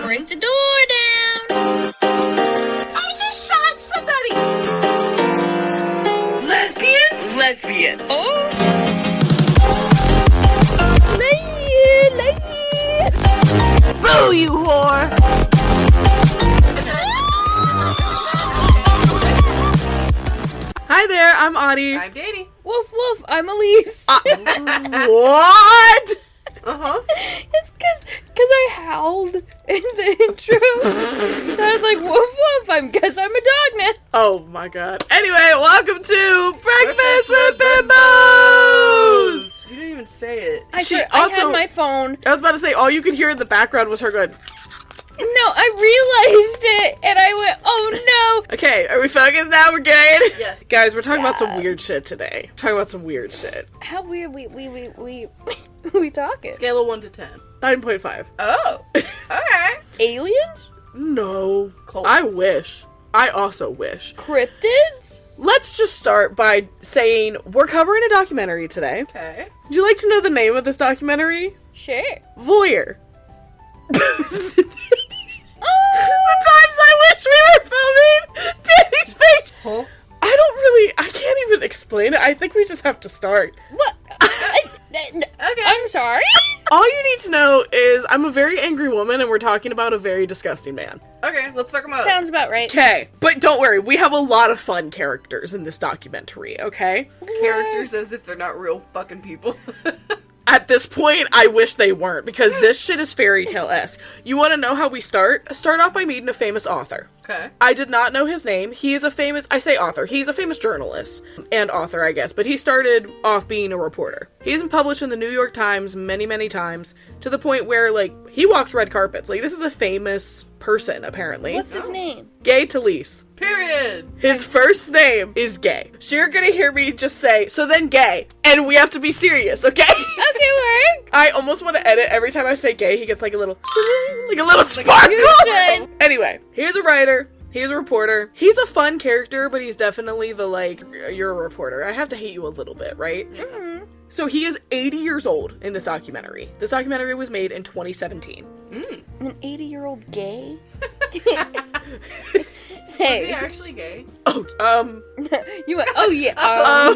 Break the door down. I just shot somebody. Lesbians? Lesbians. Oh. Boo, you whore! Hi there, I'm Audie. I'm Danny. Woof woof, I'm Elise. What? Uh-huh. It's cause I howled in the intro. I was like, woof woof, I'm a dog now. Oh my god. Anyway, welcome to Breakfast with Bimbos! You didn't even say it. I also- had my phone. I was about to say, all you could hear in the background was her going, No, I realized it, and I went, oh no. okay, are we focused now? We're good? Yes. Guys, we're talking about some weird shit today. We're talking about some weird shit. How weird we talking. Scale of 1 to 10. 9.5. Oh. Okay. Aliens? No. Cults. I wish. I also wish. Cryptids? Let's just start by saying we're covering a documentary today. Okay. Would you like to know the name of this documentary? Sure. Voyeur. Oh, The times I wish we were filming Danny's face. Huh? I can't even explain it. I think we just have to start. what? Okay. I'm sorry? All you need to know is I'm a very angry woman and we're talking about a very disgusting man. Okay, let's fuck them up. Sounds about right. Okay, but don't worry, we have a lot of fun characters in this documentary, okay? Characters as if they're not real fucking people. At this point, I wish they weren't, because this shit is fairy tale-esque. You want to know how we start? Start off by meeting a famous author. Okay. I did not know his name. He is a famous, I say author, he's a famous journalist and author, I guess, but he started off being a reporter. He's been published in the New York Times many, many times, to the point where, like, he walks red carpets. Like, this is a famous person, apparently. What's his name? Gay Talese. Period. His first name is Gay. So you're gonna hear me just say, so then Gay, and we have to be serious, okay? Okay, work. I almost want to edit every time I say Gay, he gets like a little sparkle. You should. Anyway, here's a writer. He's a reporter. He's a fun character, but he's definitely the, like, you're a reporter. I have to hate you a little bit, right? Mm-hmm. So he is 80 years old in this documentary. This documentary was made in 2017. An 80-year-old gay? Is he Hey. actually gay? Oh, You went, oh yeah.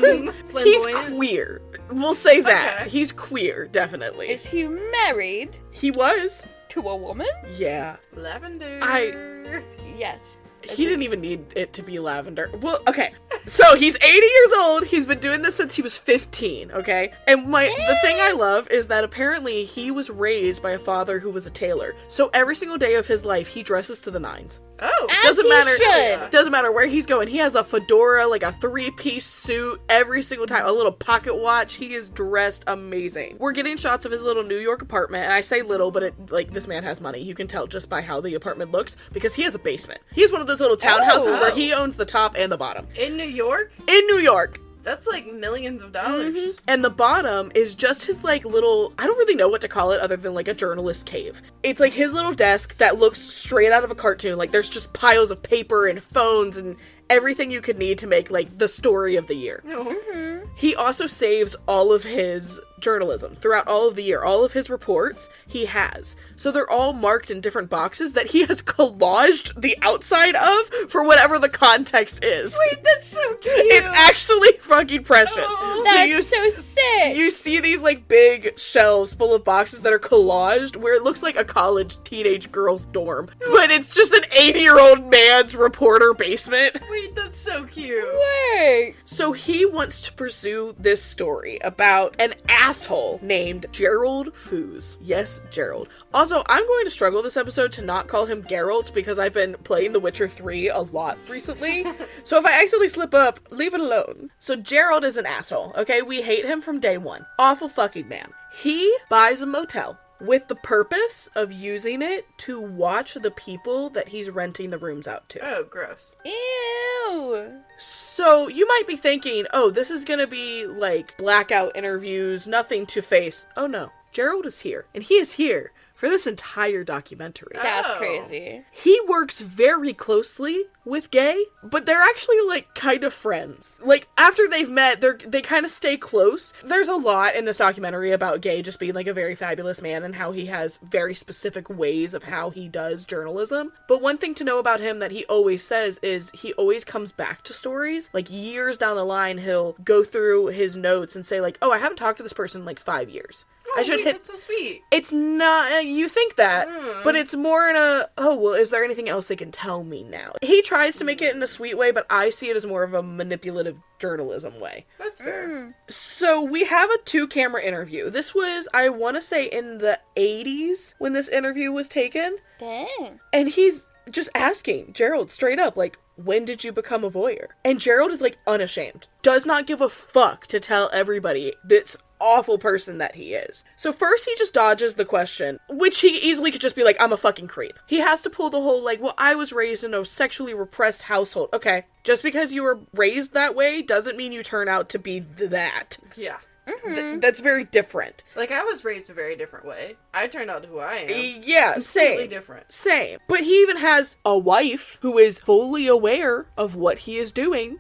he's Flamboyant? queer. We'll say that. Okay. He's queer, definitely. Is he married He was. to a woman? Yeah. Lavender. Yes. He didn't even need it to be lavender. Well, okay. So he's 80 years old. He's been doing this since he was 15, okay? And the thing I love is that apparently he was raised by a father who was a tailor. So every single day of his life, he dresses to the nines. Oh. As Doesn't he matter. should. Doesn't matter where he's going. He has a fedora, like a 3-piece suit every single time. A little pocket watch. He is dressed amazing. We're getting shots of his little New York apartment. And I say little, but this man has money. You can tell just by how the apartment looks because he has a basement. He's one of those little townhouses Oh. where he owns the top and the bottom. In New York? In New York. That's like millions of dollars. And the bottom is just his, like, little, I don't really know what to call it other than, like, a journalist cave. It's, like, his little desk that looks straight out of a cartoon. Like, there's just piles of paper and phones and everything you could need to make, like, the story of the year. No. He also saves all of his journalism throughout all of the year. All of his reports he has. So they're all marked in different boxes that he has collaged the outside of for whatever the context is. Wait, that's so cute. It's actually fucking precious. Oh, That's so sick. You see these, like, big shelves full of boxes that are collaged where it looks like a college teenage girl's dorm. But it's just an 80-year-old man's reporter basement. Wait, that's so cute. Work. So he wants to pursue this story about an asshole named Gerald Foos. Yes, Gerald. Also, I'm going to struggle this episode to not call him Geralt because I've been playing The Witcher 3 a lot recently. So if I accidentally slip up, leave it alone. So Gerald is an asshole, okay? We hate him from day one. Awful fucking man. He buys a motel with the purpose of using it to watch the people that he's renting the rooms out to. Oh, gross. Ew. So you might be thinking, oh, this is gonna be like blackout interviews, nothing to face. Oh no. Gerald is here, and he is here for this entire documentary. That's Oh. crazy. He works very closely with Gay, but they're actually, like, kind of friends. Like, after they've met, they kind of stay close. There's a lot in this documentary about Gay just being, like, a very fabulous man and how he has very specific ways of how he does journalism. But one thing to know about him that he always says is he always comes back to stories. Like, years down the line, he'll go through his notes and say, like, oh, I haven't talked to this person in, like, 5 years. Oh, I should wait, hit... That's so sweet. It's not, you think that, but it's more in a, oh, well, is there anything else they can tell me now? He tries to make it in a sweet way, but I see it as more of a manipulative journalism way. That's fair. So we have a 2-camera interview. This was, I want to say, in the 80s when this interview was taken. Dang. And he's just asking Gerald straight up, like, when did you become a voyeur? And Gerald is, like, unashamed. Does not give a fuck to tell everybody this awful person that he is. So first he just dodges the question, which he easily could just be like, I'm a fucking creep. He has to pull the whole, like, well, I was raised in a sexually repressed household. Okay, just because you were raised that way doesn't mean you turn out to be that. Yeah. That's very different. Like, I was raised a very different way. I turned out who I am. Yeah, Completely same. different. Same. But he even has a wife who is fully aware of what he is doing.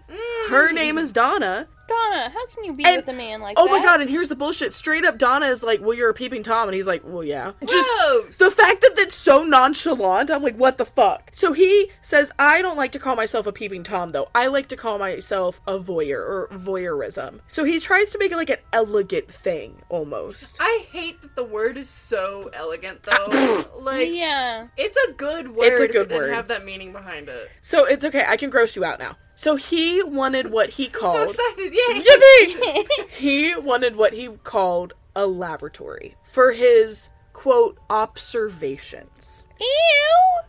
Her name is Donna. Donna, how can you be And- with a man like Oh that? my god, and here's the bullshit. Straight up, Donna is like, well, you're a peeping Tom. And he's like, well, yeah. Just Gross. the fact that that's so nonchalant, I'm like, what the fuck? So he says, I don't like to call myself a peeping Tom, though. I like to call myself a voyeur, or voyeurism. So he tries to make it like an elegant thing, almost. I hate that the word is so elegant, though. Like, Yeah. it's a good word. It's a if good it didn't word. have that meaning behind it. So it's okay, I can gross you out now. So he wanted what he So called... excited, yay! Yippee! He wanted what he called a laboratory for his, quote, observations. Ew.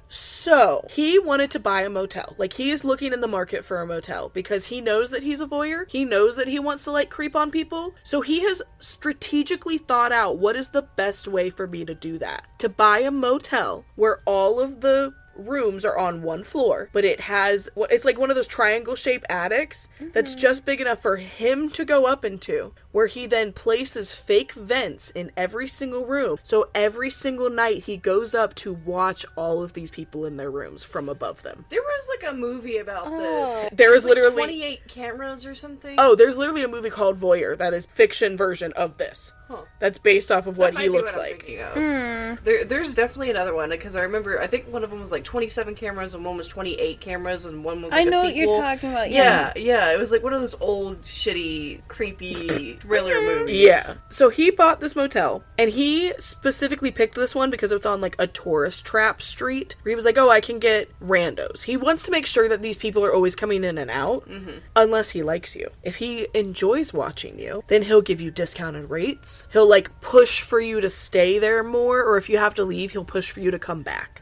So, he wanted to buy a motel. Like, he is looking in the market for a motel because he knows that he's a voyeur. He knows that he wants to, like, creep on people. So he has strategically thought out what is the best way for me to do that. To buy a motel where all of the rooms are on one floor, but it has what it's like one of those triangle shaped attics that's just big enough for him to go up into, where he then places fake vents in every single room. So every single night he goes up to watch all of these people in their rooms from above them. There was, like, a movie about this. There is Like, literally 28 cameras or something. Oh, there's literally a movie called Voyeur that is fiction version of this. Huh. That's based off of what That he might be looks what I'm like. thinking of. There's definitely another one, because I remember, I think one of them was like 27 cameras and one was 28 cameras and one was like I a know sequel. what you're talking about. Yeah, it was like one of those old, shitty, creepy thriller movies. Yeah. So he bought this motel, and he specifically picked this one because it's on, like, a tourist trap street, where he was like, oh, I can get randos. He wants to make sure that these people are always coming in and out, unless he likes you. If he enjoys watching you, then he'll give you discounted rates. He'll, like, push for you to stay there more, or if you have to leave, he'll push for you to come back.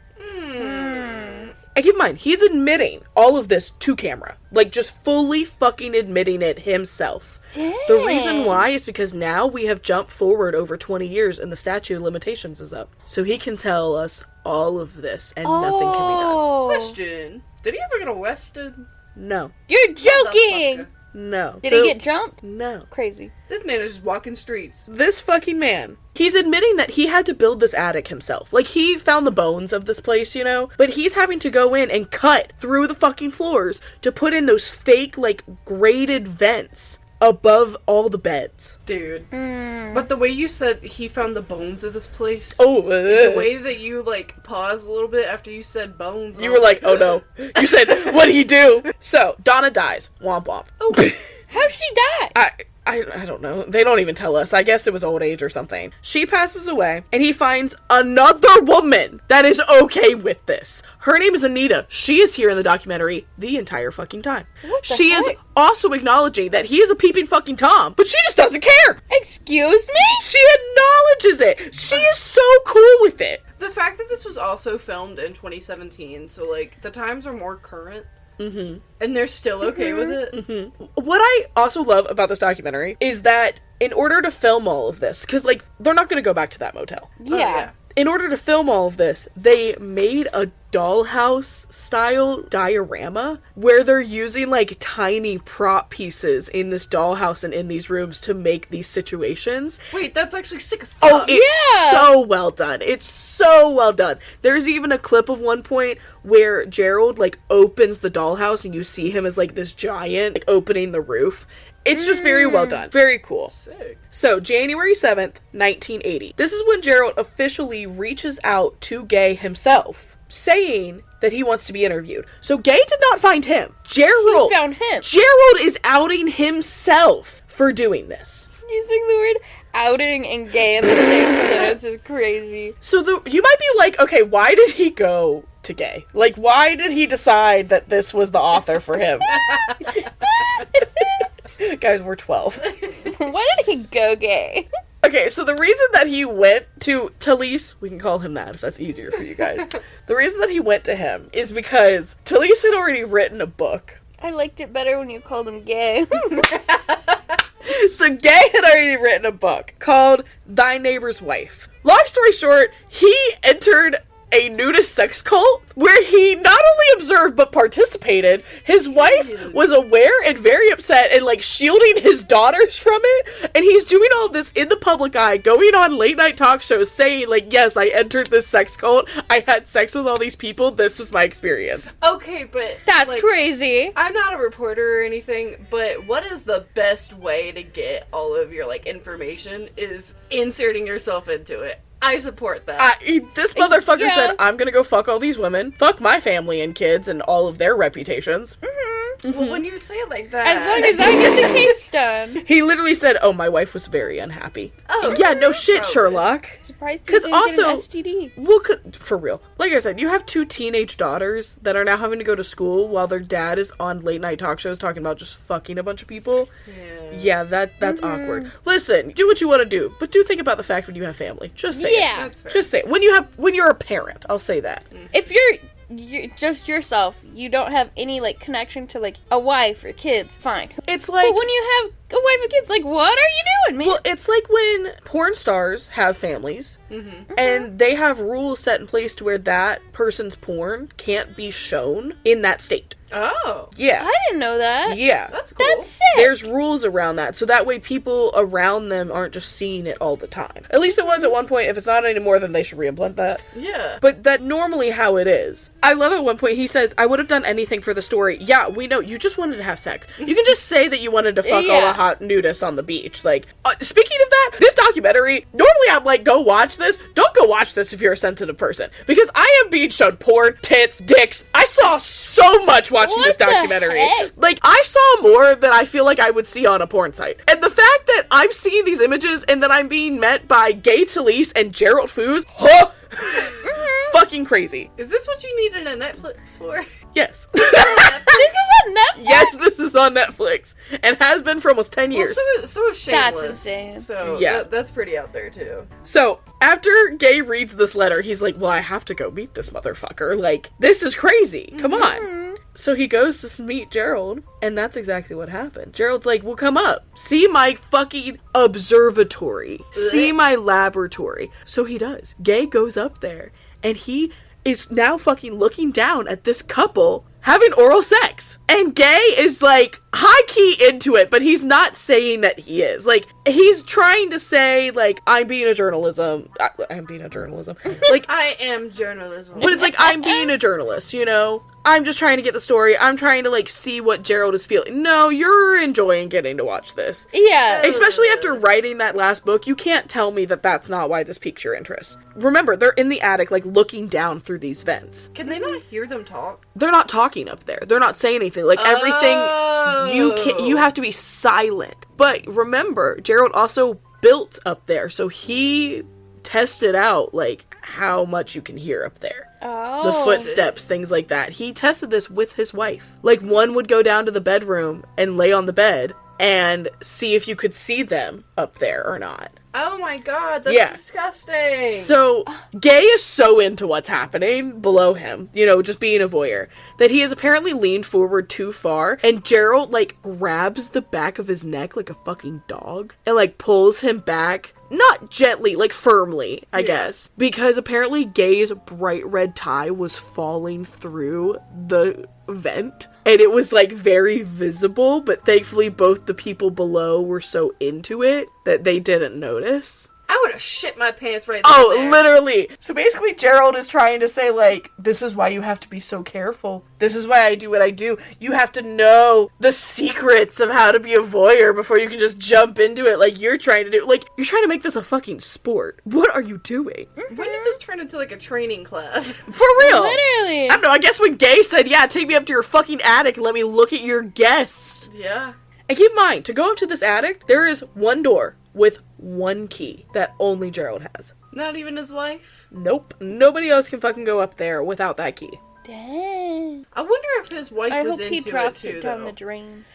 And keep in mind, he's admitting all of this to camera. Like, just fully fucking admitting it himself. Dang. The reason why is because now we have jumped forward over 20 years and the statute of limitations is up. So he can tell us all of this and nothing can be done. Oh. Question. Did he ever get arrested? No. You're joking. Motherfucker. No. Did So- he get jumped? No. Crazy. This man is just walking streets. This fucking man, he's admitting that he had to build this attic himself. Like, he found the bones of this place, you know? But he's having to go in and cut through the fucking floors to put in those fake, like, grated vents above all the beds. Dude. But the way you said he found the bones of this place. Oh, The way that you, like, paused a little bit after you said bones. you were like, oh no. You said, what'd he do? So, Donna dies. Womp womp. oh, How'd she die? I don't know. They don't even tell us. I guess it was old age or something. She passes away, and he finds another woman that is okay with this. Her name is Anita. She is here in the documentary the entire fucking time. What the She is heck? also acknowledging that he is a peeping fucking Tom, but she just doesn't care. Excuse me? She acknowledges it. She is so cool with it. the fact that this was also filmed in 2017, so, like, the times are more current. And they're still okay with it. What I also love about this documentary is that in order to film all of this, because, like, they're not going to go back to that motel. Yeah. in order to film all of this, they made a dollhouse style diorama where they're using like tiny prop pieces in this dollhouse and in these rooms to make these situations. Wait, that's actually sick as fuck. Oh, it's so well done. It's so well done. There's even a clip of one point where Gerald like opens the dollhouse and you see him as like this giant like opening the roof. It's just very well done. Very cool. Sick. So, January 7th, 1980. This is when Gerald officially reaches out to Gay himself, saying that he wants to be interviewed. So, Gay did not find him. Gerald. He found him. Gerald is outing himself for doing this. Using the word outing and gay in the same sentence is crazy. So, you might be like, okay, why did he go to Gay? Like, why did he decide that this was the author for him? Guys, we're 12. Why did he go gay? Okay, so the reason that he went to Talese, we can call him that if that's easier for you guys. The reason that he went to him is because Talese had already written a book. I liked it better when you called him gay. So Gay had already written a book called Thy Neighbor's Wife. Long story short, he entered a nudist sex cult where he not only observed but participated. His wife was aware and very upset and like shielding his daughters from it, and he's doing all of this in the public eye, going on late night talk shows saying like, yes, I entered this sex cult, I had sex with all these people, this was my experience. Okay, but That's like, crazy. I'm not a reporter or anything, but what is the best way to get all of your like information is inserting yourself into it. I support that. This motherfucker Yeah. said, I'm gonna go fuck all these women, fuck my family and kids and all of their reputations. Well, when you say it like that, As long as I get the case done. He literally said, oh, my wife was very unhappy. Oh, Yeah, no shit, probably. Sherlock. Surprised he 'Cause didn't also- get an STD. Well, for real. Like I said, you have 2 teenage daughters that are now having to go to school while their dad is on late night talk shows talking about just fucking a bunch of people. Yeah, that's awkward. Listen, do what you want to do, but do think about the fact when you have family. Just say Yeah. That's fair. it. Just say it. When you're a parent, I'll say that. If you're just yourself, you don't have any like connection to like a wife or kids, fine. It's like, But when you have a wife and kids, like, what are you doing, man? well, it's like when porn stars have families and they have rules set in place to where that person's porn can't be shown in that state. Oh, Yeah. I didn't know that. Yeah. that's cool. That's sick. There's rules around that, so that way people around them aren't just seeing it all the time. At least it was at one point. If it's not anymore, then they should reimplement that. Yeah. But that's normally how it is. I love at one point he says, I would have done anything for the story. Yeah, we know. You just wanted to have sex. You can just say that you wanted to fuck all the Yeah. hot nudists on the beach. Like, speaking of that, this documentary, normally I'm like, go watch this. Don't go watch this if you're a sensitive person. Because I am being shown porn, tits, dicks. I saw so much watching What this the documentary. heck? Like, I saw more than I feel like I would see on a porn site. And the fact that I'm seeing these images and that I'm being met by Gay Talese and Gerald Foos, fucking crazy. Is this what you needed a Netflix for? Yes. This is on Netflix? Yes, this is on Netflix and has been for almost 10 years. Well, so is Shameless. That's insane. So Yeah. that's pretty out there too. So, after Gay reads this letter, he's like, well, I have to go meet this motherfucker. Like, this is crazy. Come on. So he goes to meet Gerald, and that's exactly what happened. Gerald's like, well, come up. See my fucking observatory. See my laboratory. So he does. Gay goes up there, and he is now fucking looking down at this couple having oral sex. And Gay is like high-key into it, but he's not saying that he is. Like, he's trying to say, like, I'm being a journalism. I'm being a journalism. Like, I am journalism. but it's like, I'm being a journalist, you know? I'm just trying to get the story. I'm trying to, like, see what Gerald is feeling. No, you're enjoying getting to watch this. Yeah. Especially after writing that last book, you can't tell me that that's not why this piques your interest. Remember, they're in the attic, like, looking down through these vents. Can they not hear them talk? They're not talking up there. They're not saying anything. Like, everything, you have to be silent. But remember, Gerald also built up there, so he tested out, like, how much you can hear up there. Oh. The footsteps, things like that. He tested this with his wife. Like, one would go down to the bedroom and lay on the bed and see if you could see them up there or not. Oh my god, that's disgusting. So, Gay is so into what's happening below him, you know, just being a voyeur, that he has apparently leaned forward too far, and Gerald, like, grabs the back of his neck like a fucking dog, and, like, pulls him back. Not gently, like firmly, I guess. Because apparently Gay's bright red tie was falling through the vent. And it was like very visible, but thankfully both the people below were so into it that they didn't notice. I would have shit my pants right there. Literally. So basically Gerald is trying to say, like, this is why you have to be so careful. This is why I do what I do. You have to know the secrets of how to be a voyeur before you can just jump into it like you're trying to do. Like, you're trying to make this a fucking sport. What are you doing? When did this turn into, like, a training class? For real. Literally. I don't know, I guess when Gay said, yeah, take me up to your fucking attic and let me look at your guests. Yeah. And keep in mind, to go up to this attic, there is one door with one key that only Gerald has. Not even his wife? Nope. Nobody else can fucking go up there without that key. Dang. I wonder if his wife was into it too, I hope he drops it down the drain.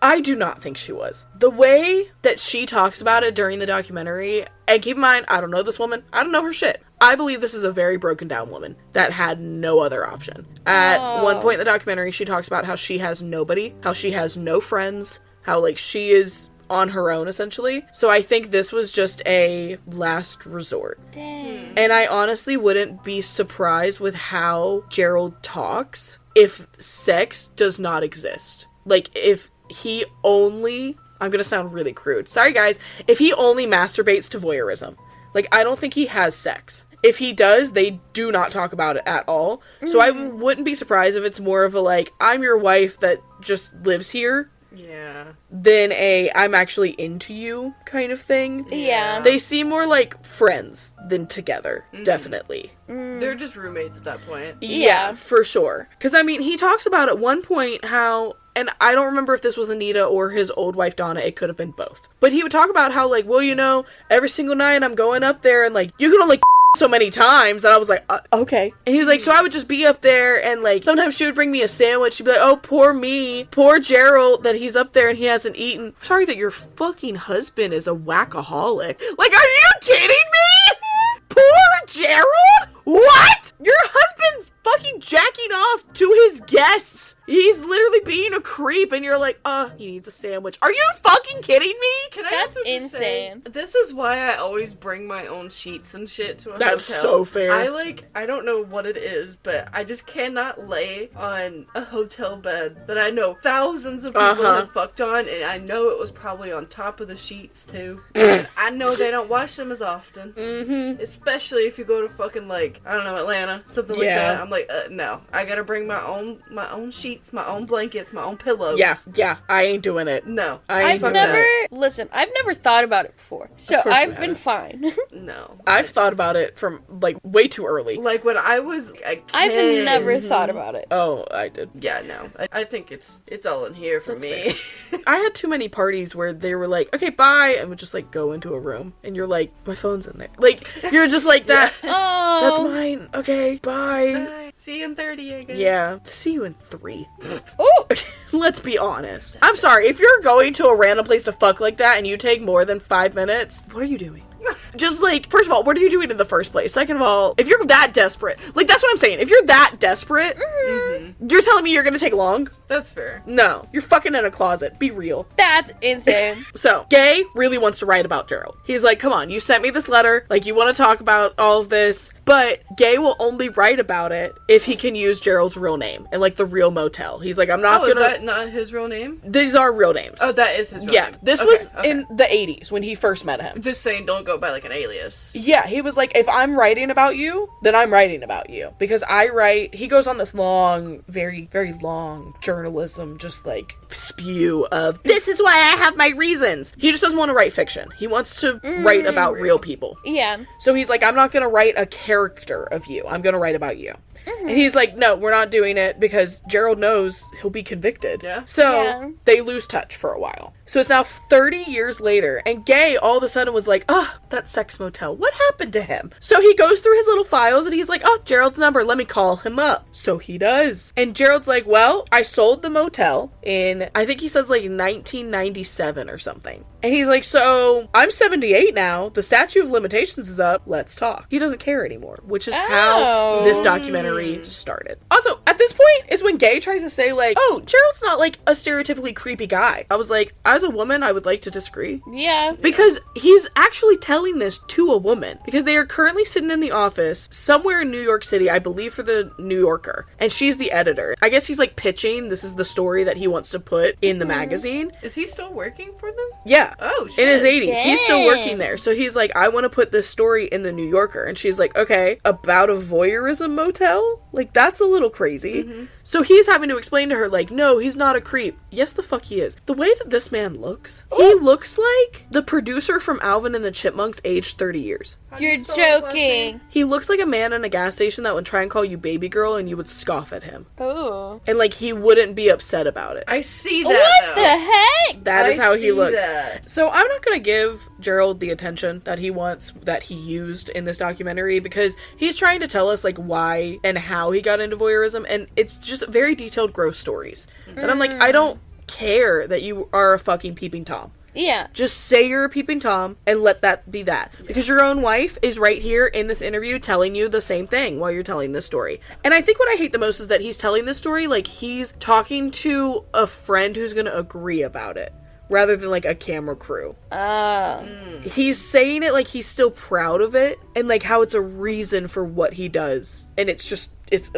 I do not think she was. The way that she talks about it during the documentary, and keep in mind, I don't know this woman. I don't know her shit. I believe this is a very broken down woman that had no other option. At one point in the documentary, she talks about how she has nobody, how she has no friends, how, like, she is on her own, essentially. So I think this was just a last resort. Dang. And I honestly wouldn't be surprised with how Gerald talks if sex does not exist. Like, if he only... I'm gonna sound really crude. Sorry, guys. If he only masturbates to voyeurism. Like, I don't think he has sex. If he does, they do not talk about it at all. Mm-hmm. So I wouldn't be surprised if it's more of a, like, I'm your wife that just lives here. Yeah. Than a I'm actually into you kind of thing. Yeah. They seem more like friends than together, definitely. They're just roommates at that point. Yeah, for sure. Because, I mean, he talks about at one point how, and I don't remember if this was Anita or his old wife Donna, it could have been both. But he would talk about how, like, well, you know, every single night I'm going up there and, like, you can only so many times, and I was like, okay. And he was like, so I would just be up there, and, like, sometimes she would bring me a sandwich. She'd be like, oh, poor me, poor Gerald, that he's up there and he hasn't eaten. I'm sorry that your fucking husband is a whackaholic. Like, are you kidding me? Poor Gerald? What? Your husband's fucking jacking off to his guests. He's literally being a creep, and you're like, he needs a sandwich. Are you fucking kidding me? Can I That's also just insane. say, this is why I always bring my own sheets and shit to a That's hotel. so fair. I don't know what it is, but I just cannot lay on a hotel bed that I know thousands of people have fucked on, and I know it was probably on top of the sheets, too. I know they don't wash them as often. Mm-hmm. Especially if you go to fucking, like, I don't know, Atlanta, something like that. I'm like, no. I gotta bring my own sheets, my own blankets, my own pillows. Yeah, I ain't doing it. No. I've never thought about it before. So I've been fine. No. I've thought about it from, like, way too early. Like, when I was a kid. I've never thought about it. Oh, I did. Yeah, no. I think it's all in here for me. I had too many parties where they were like, okay, bye, and would just, like, go into a room, and you're like, my phone's in there. Like, you're just like that. Oh. That's mine. Okay, bye. Bye. See you in 30, I guess. Yeah. See you in 3. Ooh. Let's be honest. I'm sorry, if you're going to a random place to fuck like that and you take more than 5 minutes, what are you doing? Just, like, first of all, what are you doing in the first place? Second of all, if you're that desperate, like, that's what I'm saying. If you're that desperate, you're telling me you're gonna take long? That's fair. No. You're fucking in a closet. Be real. That's insane. So, Gay really wants to write about Gerald. He's like, come on, you sent me this letter. Like, you want to talk about all of this. But Gay will only write about it if he can use Gerald's real name and, like, the real motel. He's like, I'm not gonna... is that not his real name? These are real names. Oh, that is his real name. Yeah, this was in the 80s when he first met him. Just saying, don't go by, like, an alias. Yeah, he was like, if I'm writing about you, then I'm writing about you. Because I write... He goes on this long, very, very long journalism, just, like, spew of, this is why I have my reasons. He just doesn't want to write fiction. He wants to write about real people. Yeah. So he's like, I'm not going to write a character of you. I'm going to write about you. And he's like, no, we're not doing it because Gerald knows he'll be convicted. Yeah. So they lose touch for a while. So it's now 30 years later, and Gay all of a sudden was like, that sex motel, what happened to him? So he goes through his little files and he's like, Gerald's number, let me call him up. So he does. And Gerald's like, well, I sold the motel in, I think he says like 1997 or something. And he's like, so I'm 78 now. The statute of limitations is up. Let's talk. He doesn't care anymore, which is how this documentary started. Also, at this point is when Gay tries to say, like, oh, Gerald's not like a stereotypically creepy guy. I was like, as a woman, I would like to disagree. Yeah. Because he's actually telling this to a woman. Because they are currently sitting in the office somewhere in New York City, I believe for the New Yorker. And she's the editor. I guess he's like pitching. This is the story that he wants to put in the magazine. Is he still working for them? Yeah. Oh, shit. In his 80s. Dang. He's still working there. So he's like, I want to put this story in the New Yorker. And she's like, okay, about a voyeurism motel? Like, that's a little crazy. Mm-hmm. So he's having to explain to her, like, no, he's not a creep. Yes, the fuck he is. The way that this man looks, he looks like the producer from Alvin and the Chipmunks aged 30 years. You're joking. He looks like a man in a gas station that would try and call you baby girl and you would scoff at him. Oh. And, like, he wouldn't be upset about it. I see that, What though. the heck? That is how he looks. That. So I'm not going to give Gerald the attention that he wants, that he used in this documentary, because he's trying to tell us, like, why and how he got into voyeurism, and it's just very detailed, gross stories. And I'm like, I don't care that you are a fucking peeping Tom. Yeah. Just say you're a peeping Tom and let that be that. Because your own wife is right here in this interview telling you the same thing while you're telling this story. And I think what I hate the most is that he's telling this story like he's talking to a friend who's going to agree about it, rather than like a camera crew. He's saying it like he's still proud of it and like how it's a reason for what he does. And it's just, it's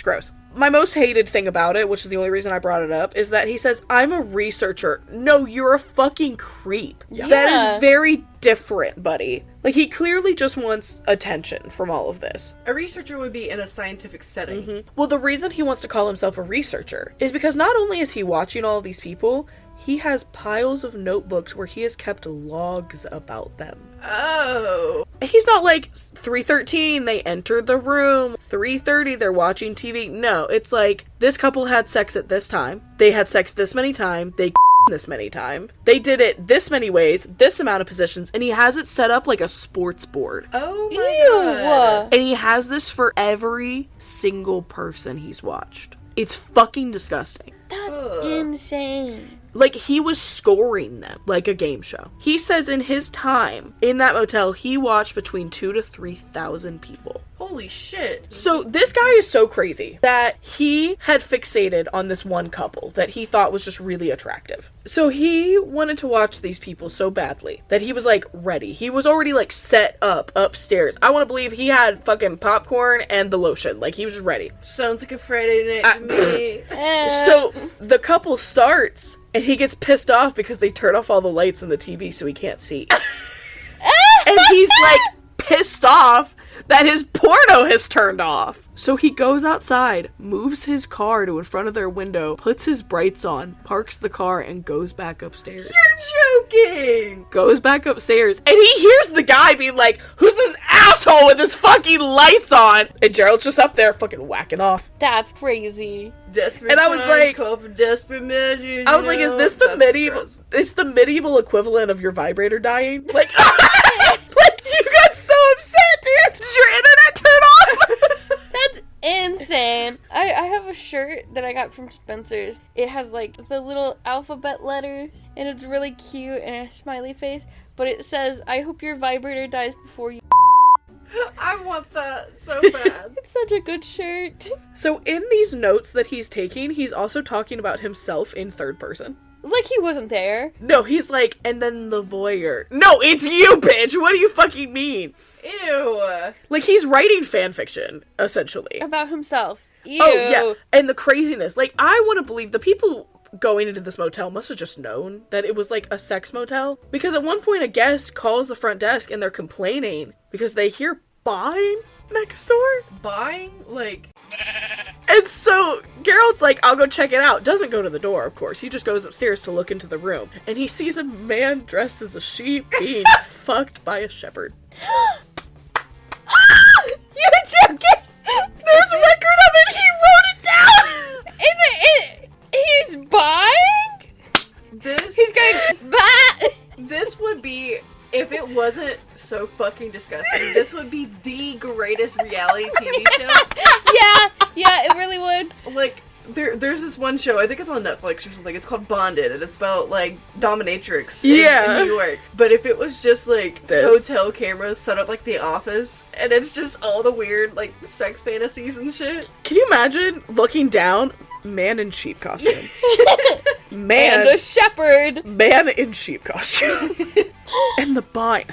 gross. My most hated thing about it, which is the only reason I brought it up, is that he says, I'm a researcher. No, you're a fucking creep. Yeah. That is very different, buddy. Like, he clearly just wants attention from all of this. A researcher would be in a scientific setting. Well, the reason he wants to call himself a researcher is because not only is he watching all these people, he has piles of notebooks where he has kept logs about them. Oh. He's not like 3:13 they entered the room, 3:30 they're watching TV. No, it's like this couple had sex at this time. They had sex this many times. They this many times. They did it this many ways, this amount of positions, and he has it set up like a sports board. Oh my god. And he has this for every single person he's watched. It's fucking disgusting. That's insane. Like, he was scoring them like a game show. He says in his time in that motel, he watched between 2,000 to 3,000 people. Holy shit. So this guy is so crazy that he had fixated on this one couple that he thought was just really attractive. So he wanted to watch these people so badly that he was like ready. He was already like set up upstairs. I want to believe he had fucking popcorn and the lotion. Like, he was just ready. Sounds like a Friday night to me. So the couple starts and he gets pissed off because they turn off all the lights in the TV so he can't see. And he's like pissed off that his porno has turned off. So he goes outside, moves his car to in front of their window, puts his brights on, parks the car, and goes back upstairs. You're joking! Goes back upstairs, and he hears the guy being like, who's this asshole with his fucking lights on? And Gerald's just up there fucking whacking off. That's crazy. Desperate And I was times like, call for desperate measures. I was like, is this the medieval? Gross. It's the medieval equivalent of your vibrator dying. Like, like you got so upset, dude. Did your internet turn off? That's insane. I have a shirt that I got from Spencer's. It has like the little alphabet letters and it's really cute and a smiley face, but it says, I hope your vibrator dies before you. I want that so bad. It's such a good shirt. So in these notes that he's taking, he's also talking about himself in third person. Like he wasn't there. No, he's like, and then the voyeur. No, it's you, bitch. What do you fucking mean? Ew. Like, he's writing fan fiction, essentially. About himself. Ew. Oh, yeah. And the craziness. Like, I want to believe the people going into this motel must have just known that it was like a sex motel. Because at one point a guest calls the front desk and they're complaining because they hear buying next door. Buying? Like... And so Gerald's like, I'll go check it out. Doesn't go to the door, of course. He just goes upstairs to look into the room. And he sees a man dressed as a sheep being fucked by a shepherd. You're joking! There's a record of it! He wrote it down! He's buying? This... He's going, bah! This would be... If it wasn't so fucking disgusting, this would be the greatest reality TV show. Yeah, it really would. Like, There's this one show, I think it's on Netflix or something, it's called Bonded, and it's about, like, dominatrix in New York. But if it was just, like, hotel cameras set up like The Office, and it's just all the weird, like, sex fantasies and shit. Can you imagine looking down, man in sheep costume? Man. And a shepherd. Man in sheep costume. And the bind.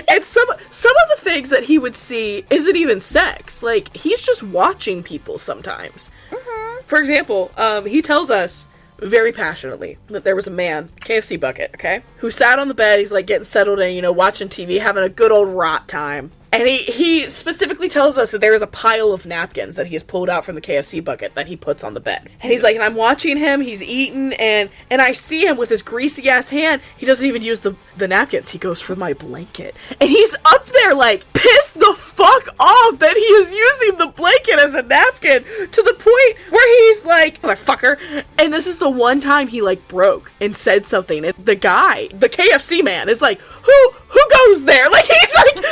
And some of the things that he would see isn't even sex. Like, he's just watching people sometimes. Mm-hmm. For example, he tells us very passionately that there was a man, KFC bucket, okay, who sat on the bed, he's like getting settled in, you know, watching TV, having a good old rot time. And he specifically tells us that there is a pile of napkins that he has pulled out from the KFC bucket that he puts on the bed. And he's like, and I'm watching him, he's eating, and I see him with his greasy ass hand. He doesn't even use the napkins. He goes for my blanket. And he's up there like pissed the fuck off that he is using the blanket as a napkin to the point where he's like, motherfucker. And this is the one time he like broke and said something. And the guy, the KFC man, is like, who goes there? Like, he's like,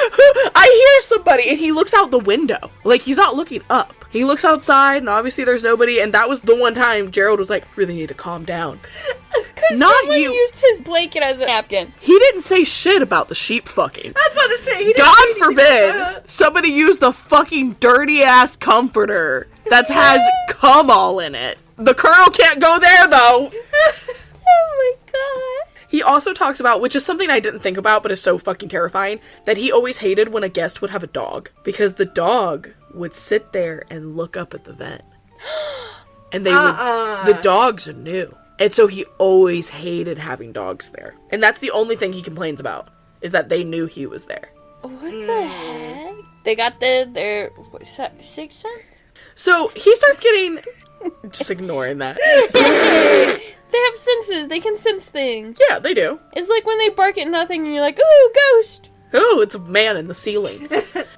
I hear somebody, and he looks out the window. Like, he's not looking up. He looks outside, and obviously there's nobody, and that was the one time Gerald was like, really need to calm down. Not someone you. Used his blanket as a napkin. He didn't say shit about the sheep fucking. I was about to say, God forbid somebody use the fucking dirty ass comforter that has cum all in it. The colonel can't go there, though. Oh my god. He also talks about, which is something I didn't think about but is so fucking terrifying, that he always hated when a guest would have a dog. Because the dog would sit there and look up at the vent. And they would... The dogs knew. And so he always hated having dogs there. And that's the only thing he complains about, is that they knew he was there. What the heck? They got their sixth sense? So he starts getting... Just ignoring that. They have senses. They can sense things. Yeah, they do. It's like when they bark at nothing and you're like, ooh, ghost. Oh, it's a man in the ceiling.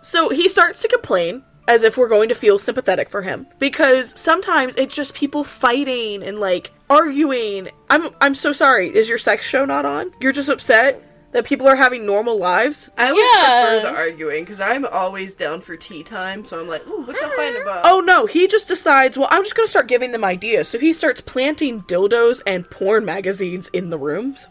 So he starts to complain as if we're going to feel sympathetic for him. Because sometimes it's just people fighting and, like, arguing. I'm so sorry. Is your sex show not on? You're just upset that people are having normal lives? I would prefer the arguing, because I'm always down for tea time, so I'm like, ooh, what y'all fighting about? Oh no, he just decides, well, I'm just gonna start giving them ideas. So he starts planting dildos and porn magazines in the rooms.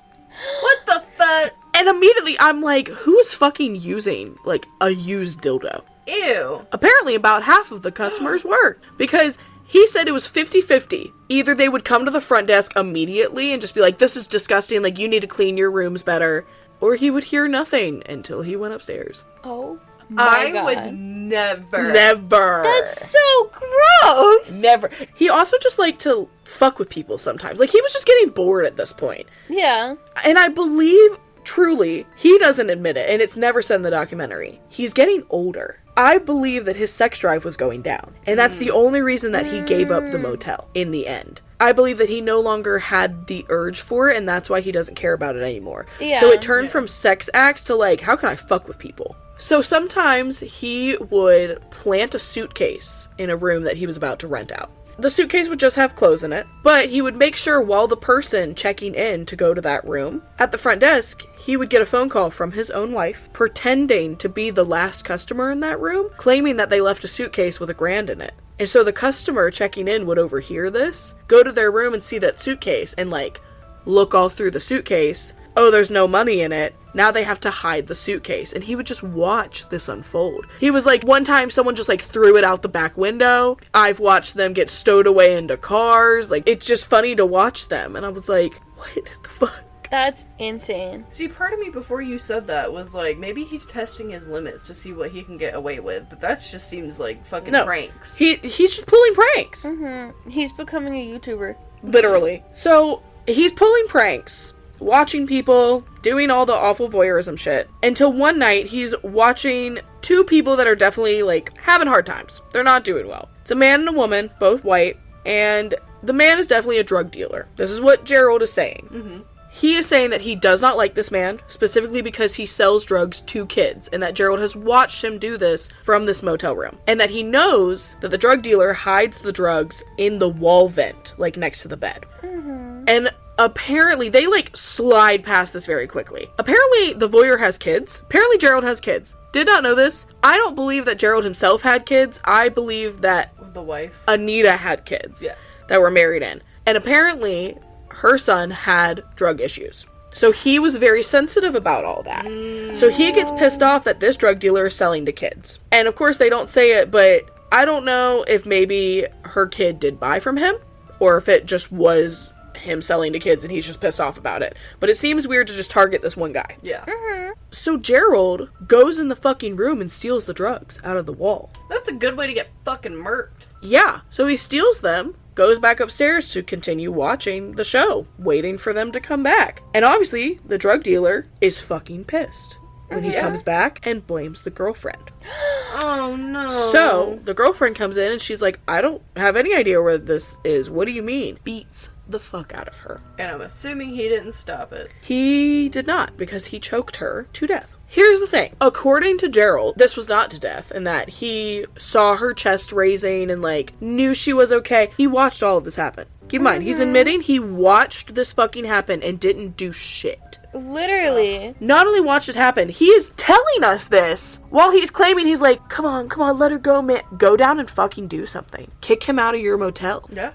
What the fuck? And immediately I'm like, who is fucking using, like, a used dildo? Ew. Apparently about half of the customers were, because he said it was 50-50. Either they would come to the front desk immediately and just be like, this is disgusting, like, you need to clean your rooms better. Or he would hear nothing until he went upstairs. Oh my God. I would never. Never. That's so gross. Never. He also just liked to fuck with people sometimes. Like, he was just getting bored at this point. Yeah. And I believe, truly, he doesn't admit it, and it's never said in the documentary, he's getting older. I believe that his sex drive was going down. And that's the only reason that he gave up the motel in the end. I believe that he no longer had the urge for it, and that's why he doesn't care about it anymore. Yeah. So it turned from sex acts to, like, how can I fuck with people? So sometimes he would plant a suitcase in a room that he was about to rent out. The suitcase would just have clothes in it, but he would make sure while the person checking in to go to that room, at the front desk, he would get a phone call from his own wife, pretending to be the last customer in that room, claiming that they left a suitcase with $1,000 in it. And so the customer checking in would overhear this, go to their room and see that suitcase, and, like, look all through the suitcase. Oh, there's no money in it. Now they have to hide the suitcase. And he would just watch this unfold. He was like, one time someone just, like, threw it out the back window. I've watched them get stowed away into cars. Like, it's just funny to watch them. And I was like, what the fuck? That's insane. See, part of me before you said that was like, maybe he's testing his limits to see what he can get away with. But that just seems like fucking pranks. He's just pulling pranks. Mm-hmm. He's becoming a YouTuber. Literally. So, he's pulling pranks, watching people, doing all the awful voyeurism shit, until one night he's watching two people that are definitely, like, having hard times. They're not doing well. It's a man and a woman, both white, and the man is definitely a drug dealer. This is what Gerald is saying. Mm-hmm. He is saying that he does not like this man, specifically because he sells drugs to kids, and that Gerald has watched him do this from this motel room. And that he knows that the drug dealer hides the drugs in the wall vent, like, next to the bed. Mm-hmm. And apparently, they, like, slide past this very quickly. Apparently, the voyeur has kids. Apparently, Gerald has kids. Did not know this. I don't believe that Gerald himself had kids. I believe that of the wife. Anita had kids Yeah. that were married in. And apparently, her son had drug issues. So he was very sensitive about all that. So he gets pissed off that this drug dealer is selling to kids. And of course, they don't say it, but I don't know if maybe her kid did buy from him, or if it just was him selling to kids and he's just pissed off about it. But it seems weird to just target this one guy. Yeah. So Gerald goes in the fucking room and steals the drugs out of the wall. That's a good way to get fucking murked. Yeah, so he steals them, goes back upstairs to continue watching the show, waiting for them to come back. And obviously, the drug dealer is fucking pissed when he comes back and blames the girlfriend. Oh, no. So, the girlfriend comes in and she's like, I don't have any idea where this is. What do you mean? Beats the fuck out of her. And I'm assuming he didn't stop it. He did not, because he choked her to death. Here's the thing. According to Gerald, this was not to death, in that he saw her chest raising and, like, knew she was okay. He watched all of this happen. Keep in mind, he's admitting he watched this fucking happen and didn't do shit. Literally. Not only watched it happen, he is telling us this while he's claiming, he's like, come on, let her go, man. Go down and fucking do something. Kick him out of your motel. Yeah.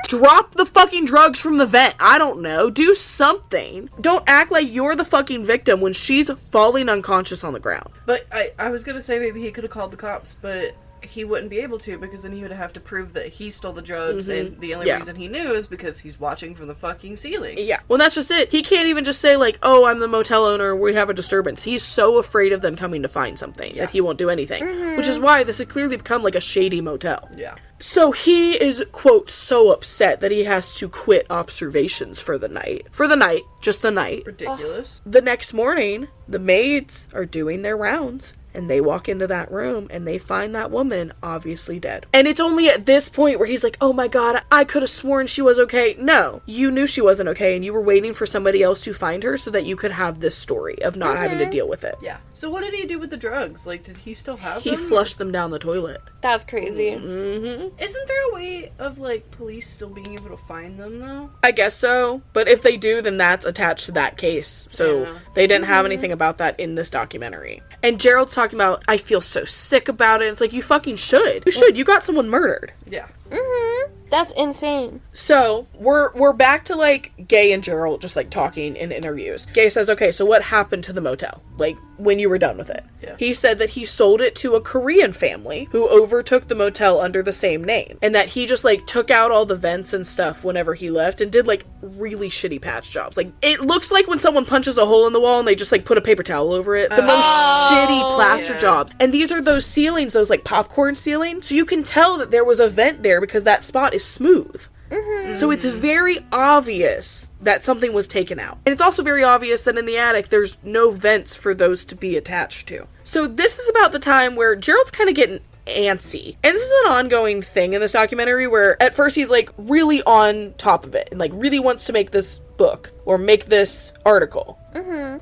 Drop the fucking drugs from the vent. I don't know. Do something. Don't act like you're the fucking victim when she's falling unconscious on the ground. But I was gonna say maybe he could have called the cops, but he wouldn't be able to, because then he would have to prove that he stole the drugs, and the only reason he knew is because he's watching from the fucking ceiling. Yeah. Well, that's just it. He can't even just say, like, oh, I'm the motel owner, we have a disturbance. He's so afraid of them coming to find something that he won't do anything. Which is why this has clearly become, like, a shady motel. Yeah. So he is, quote, so upset that he has to quit observations for the night. For the night. Just the night. Ridiculous. The next morning, the maids are doing their rounds. And they walk into that room and they find that woman obviously dead. And it's only at this point where he's like, oh my god, I could have sworn she was okay. No, you knew she wasn't okay and you were waiting for somebody else to find her so that you could have this story of not having to deal with it. Yeah. So what did he do with the drugs? Like, did he still have He them? flushed them down the toilet. That's crazy. Mm-hmm. Isn't there a way of, like, police still being able to find them, though? I guess so. But if they do, then that's attached to that case. So they didn't have anything about that in this documentary. And Gerald's talking about, I feel so sick about it. It's like, you fucking should. You should. You got someone murdered. Yeah. That's insane. So, we're back to, like, Gay and Gerald just, like, talking in interviews. Gay says, okay, so what happened to the motel? Like, when you were done with it? Yeah. He said that he sold it to a Korean family who overtook the motel under the same name. And that he just, like, took out all the vents and stuff whenever he left and did, like, really shitty patch jobs. Like, it looks like when someone punches a hole in the wall and they just, like, put a paper towel over it. The most shitty plaster jobs. And these are those ceilings, those, like, popcorn ceilings. So you can tell that there was a vent there because that spot is smooth. So it's very obvious that something was taken out. And it's also very obvious that in the attic there's no vents for those to be attached to. So this is about the time where Gerald's kind of getting antsy. And this is an ongoing thing in this documentary where at first he's like really on top of it and like really wants to make this book or make this article.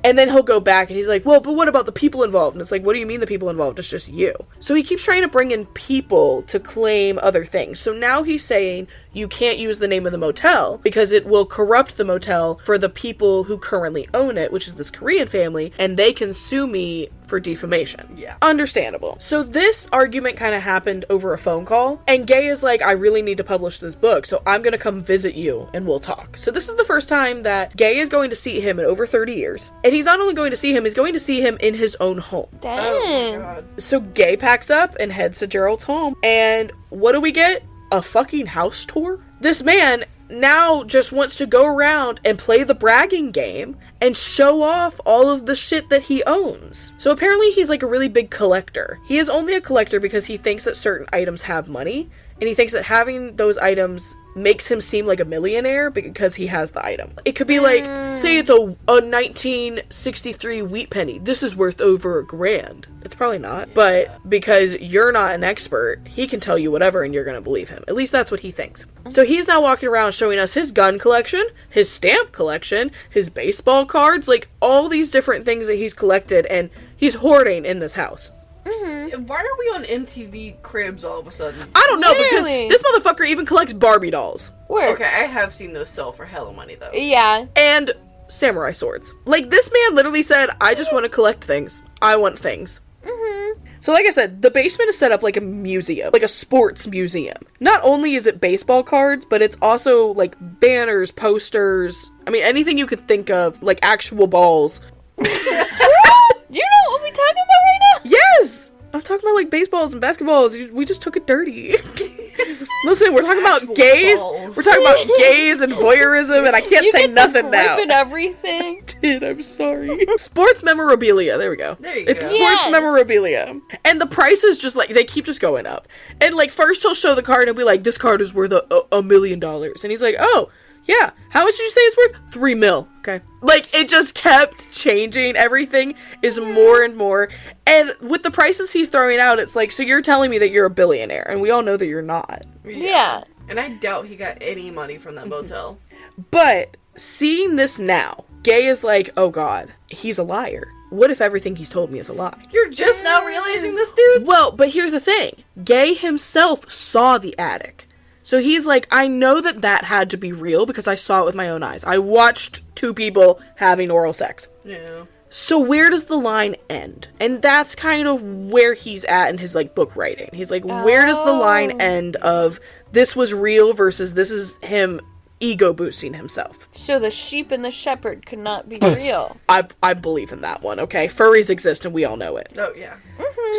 And then he'll go back and he's like, well, but what about the people involved? And it's like, what do you mean the people involved? It's just you. So he keeps trying to bring in people to claim other things. So now he's saying you can't use the name of the motel because it will corrupt the motel for the people who currently own it, which is this Korean family, and they can sue me for defamation. Yeah. Understandable. So this argument kind of happened over a phone call, and Gay is like, I really need to publish this book, so I'm gonna come visit you and we'll talk. So this is the first time that Gay is going to see him in over 30 years. And he's not only going to see him, he's going to see him in his own home. Dang. Oh, my God. So Gay packs up and heads to Gerald's home. And what do we get? A fucking house tour? This man now just wants to go around and play the bragging game and show off all of the shit that he owns. So apparently he's like a really big collector. He is only a collector because he thinks that certain items have money. And he thinks that having those items makes him seem like a millionaire because he has the item. It could be like, say it's a 1963 wheat penny. This is worth over $1,000. It's probably not. But because you're not an expert, he can tell you whatever and you're going to believe him. At least that's what he thinks. So he's now walking around showing us his gun collection, his stamp collection, his baseball cards, like all these different things that he's collected and he's hoarding in this house. Why are we on MTV Cribs all of a sudden? I don't know, Literally. because this motherfucker even collects Barbie dolls. Work. Okay, I have seen those sell for hella money, though. Yeah. And samurai swords. Like, this man literally said, I just want to collect things. I want things. So like I said, the basement is set up like a museum, like a sports museum. Not only is it baseball cards, but it's also like banners, posters, I mean, anything you could think of, like actual balls. You know what we're talking about right now? Yes! I'm talking about like baseballs and basketballs. We just took it dirty. Listen, we're talking about gays. Balls. We're talking about gays and voyeurism, and I can't say nothing now. And everything. I'm sorry. Sports memorabilia. There we go. There you It's go. sports Yes. memorabilia. And the prices just like, they keep just going up. And like, first he'll show the card and be like, this card is worth $1 million. And he's like, oh, yeah. How much did you say it's worth? $3 million. Okay. Like, it just kept changing. Everything is more and more. And with the prices he's throwing out, it's like, so you're telling me that you're a billionaire. And we all know that you're not. Yeah. And I doubt he got any money from that motel. But seeing this now, Gay is like, oh god, he's a liar. What if everything he's told me is a lie? You're just now realizing this, dude? Well, but here's the thing. Gay himself saw the attic. So he's like, I know that had to be real because I saw it with my own eyes. I watched two people having oral sex. Yeah. So where does the line end? And that's kind of where he's at in his like book writing. He's like, where does the line end of this was real versus this is him ego boosting himself? So the sheep and the shepherd could not be real. I believe in that one, okay? Furries exist and we all know it. Oh, yeah.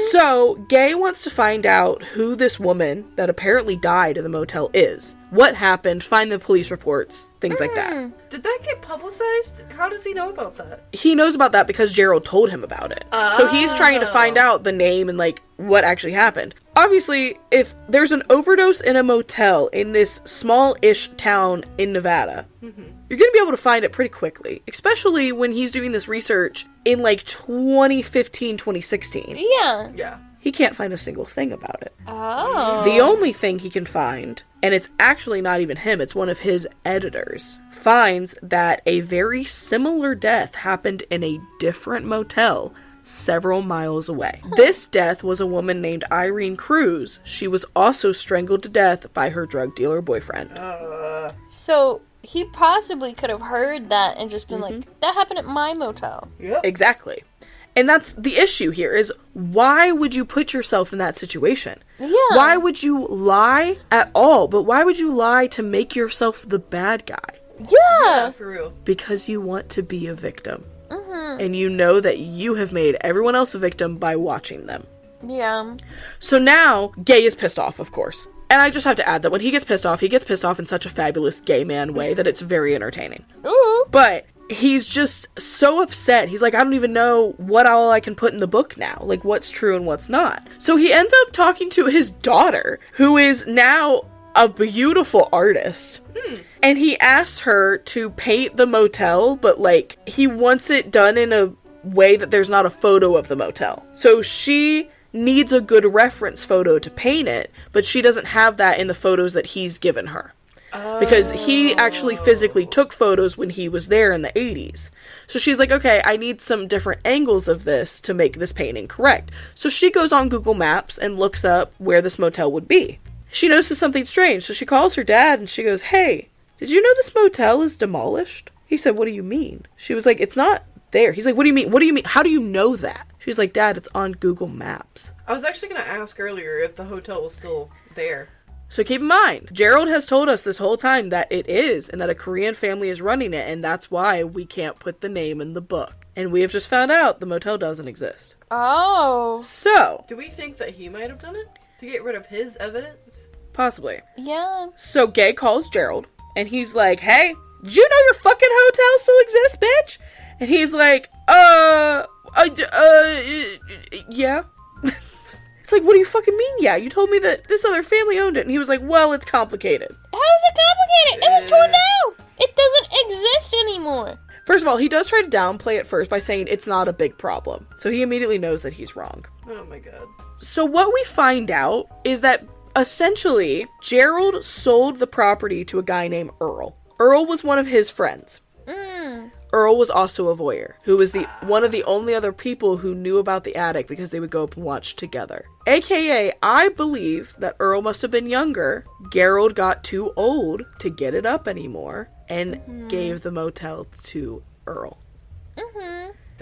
So, Gay wants to find out who this woman that apparently died in the motel is. What happened, find the police reports, things like that. Did that get publicized? How does he know about that? He knows about that because Gerald told him about it. So he's trying to find out the name and, like, what actually happened. Obviously, if there's an overdose in a motel in this small-ish town in Nevada, you're going to be able to find it pretty quickly. Especially when he's doing this research in, like, 2015, 2016. Yeah. Yeah. He can't find a single thing about it. Oh. The only thing he can find, and it's actually not even him, it's one of his editors, finds that a very similar death happened in a different motel several miles away. This death was a woman named Irene Cruz. She was also strangled to death by her drug dealer boyfriend. So he possibly could have heard that and just been like, that happened at my motel. Yep. Exactly. And that's the issue here is why would you put yourself in that situation? Yeah. Why would you lie at all? But why would you lie to make yourself the bad guy? Yeah, Yeah. for real. Because you want to be a victim. And you know that you have made everyone else a victim by watching them. Yeah. So now, Gay is pissed off, of course. And I just have to add that when he gets pissed off in such a fabulous gay man way that it's very entertaining. Ooh. But he's just so upset. He's like, I don't even know what all I can put in the book now. Like, what's true and what's not. So he ends up talking to his daughter, who is now a beautiful artist. And he asks her to paint the motel, but, like, he wants it done in a way that there's not a photo of the motel. So she needs a good reference photo to paint it, but she doesn't have that in the photos that he's given her. Because he actually physically took photos when he was there in the 80s. So she's like, okay, I need some different angles of this to make this painting correct. So she goes on Google Maps and looks up where this motel would be. She notices something strange, so she calls her dad and she goes, hey, did you know this motel is demolished? He said, what do you mean? She was like, it's not there. He's like, what do you mean? What do you mean? How do you know that? She's like, Dad, it's on Google Maps. I was actually going to ask earlier if the hotel was still there. So keep in mind, Gerald has told us this whole time that it is, and that a Korean family is running it, and that's why we can't put the name in the book. And we have just found out the motel doesn't exist. Oh. So, Do we think that he might have done it? To get rid of his evidence? possibly. Yeah. So Gay calls Gerald, and he's like, hey, did you know your fucking hotel still exists, bitch? And he's like, yeah. It's like, what do you fucking mean, yeah? You told me that this other family owned it. And he was like, well, it's complicated. How is it complicated? It was torn down. It doesn't exist anymore. First of all, he does try to downplay it first by saying it's not a big problem. So he immediately knows that he's wrong. Oh my god. So what we find out is that essentially Gerald sold the property to a guy named Earl. Earl was one of his friends. Earl was also a voyeur, who was one of the only other people who knew about the attic because they would go up and watch together. AKA, I believe that Earl must have been younger. Gerald got too old to get it up anymore and gave the motel to Earl.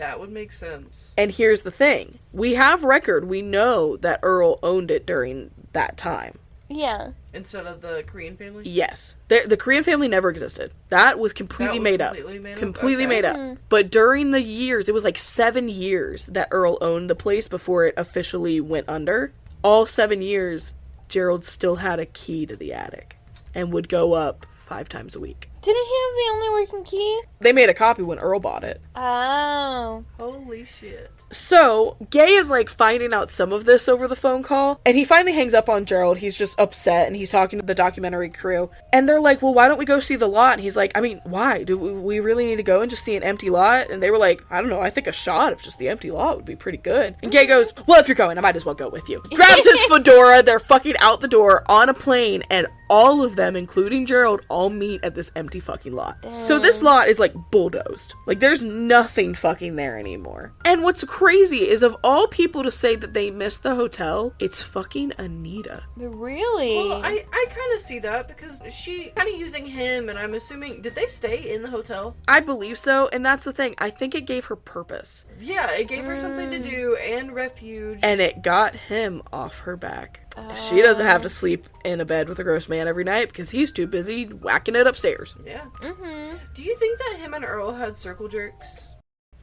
That would make sense. And here's the thing. We have record. We know that Earl owned it during that time. Yeah. Instead of the Korean family? Yes. The Korean family never existed. That was completely made up. Completely made up. But during the years, it was like 7 years that Earl owned the place before it officially went under. All 7 years, Gerald still had a key to the attic and would go up 5 times a week. Didn't he have the only working key? They made a copy when Earl bought it. Oh. Holy shit. So, Gay is like finding out some of this over the phone call, and he finally hangs up on Gerald. He's just upset, and he's talking to the documentary crew. And they're like, well, why don't we go see the lot? And he's like, I mean, why? Do we really need to go and just see an empty lot? And they were like, I don't know, I think a shot of just the empty lot would be pretty good. And Gay goes, well, if you're going, I might as well go with you. Grabs his fedora, they're fucking out the door on a plane, and all of them, including Gerald, all meet at this empty fucking lot. Dang. So this lot is like bulldozed. Like, there's nothing fucking there anymore. And what's crazy is, of all people to say that they missed the hotel, it's fucking Anita. Really? Well, I kind of see that because she kind of using him, and I'm assuming, did they stay in the hotel? I believe so, and that's the thing. I think it gave her purpose. Yeah, it gave her something to do and refuge. And it got him off her back. She doesn't have to sleep in a bed with a gross man every night because he's too busy whacking it upstairs. Yeah. Do you think that him and Earl had circle jerks?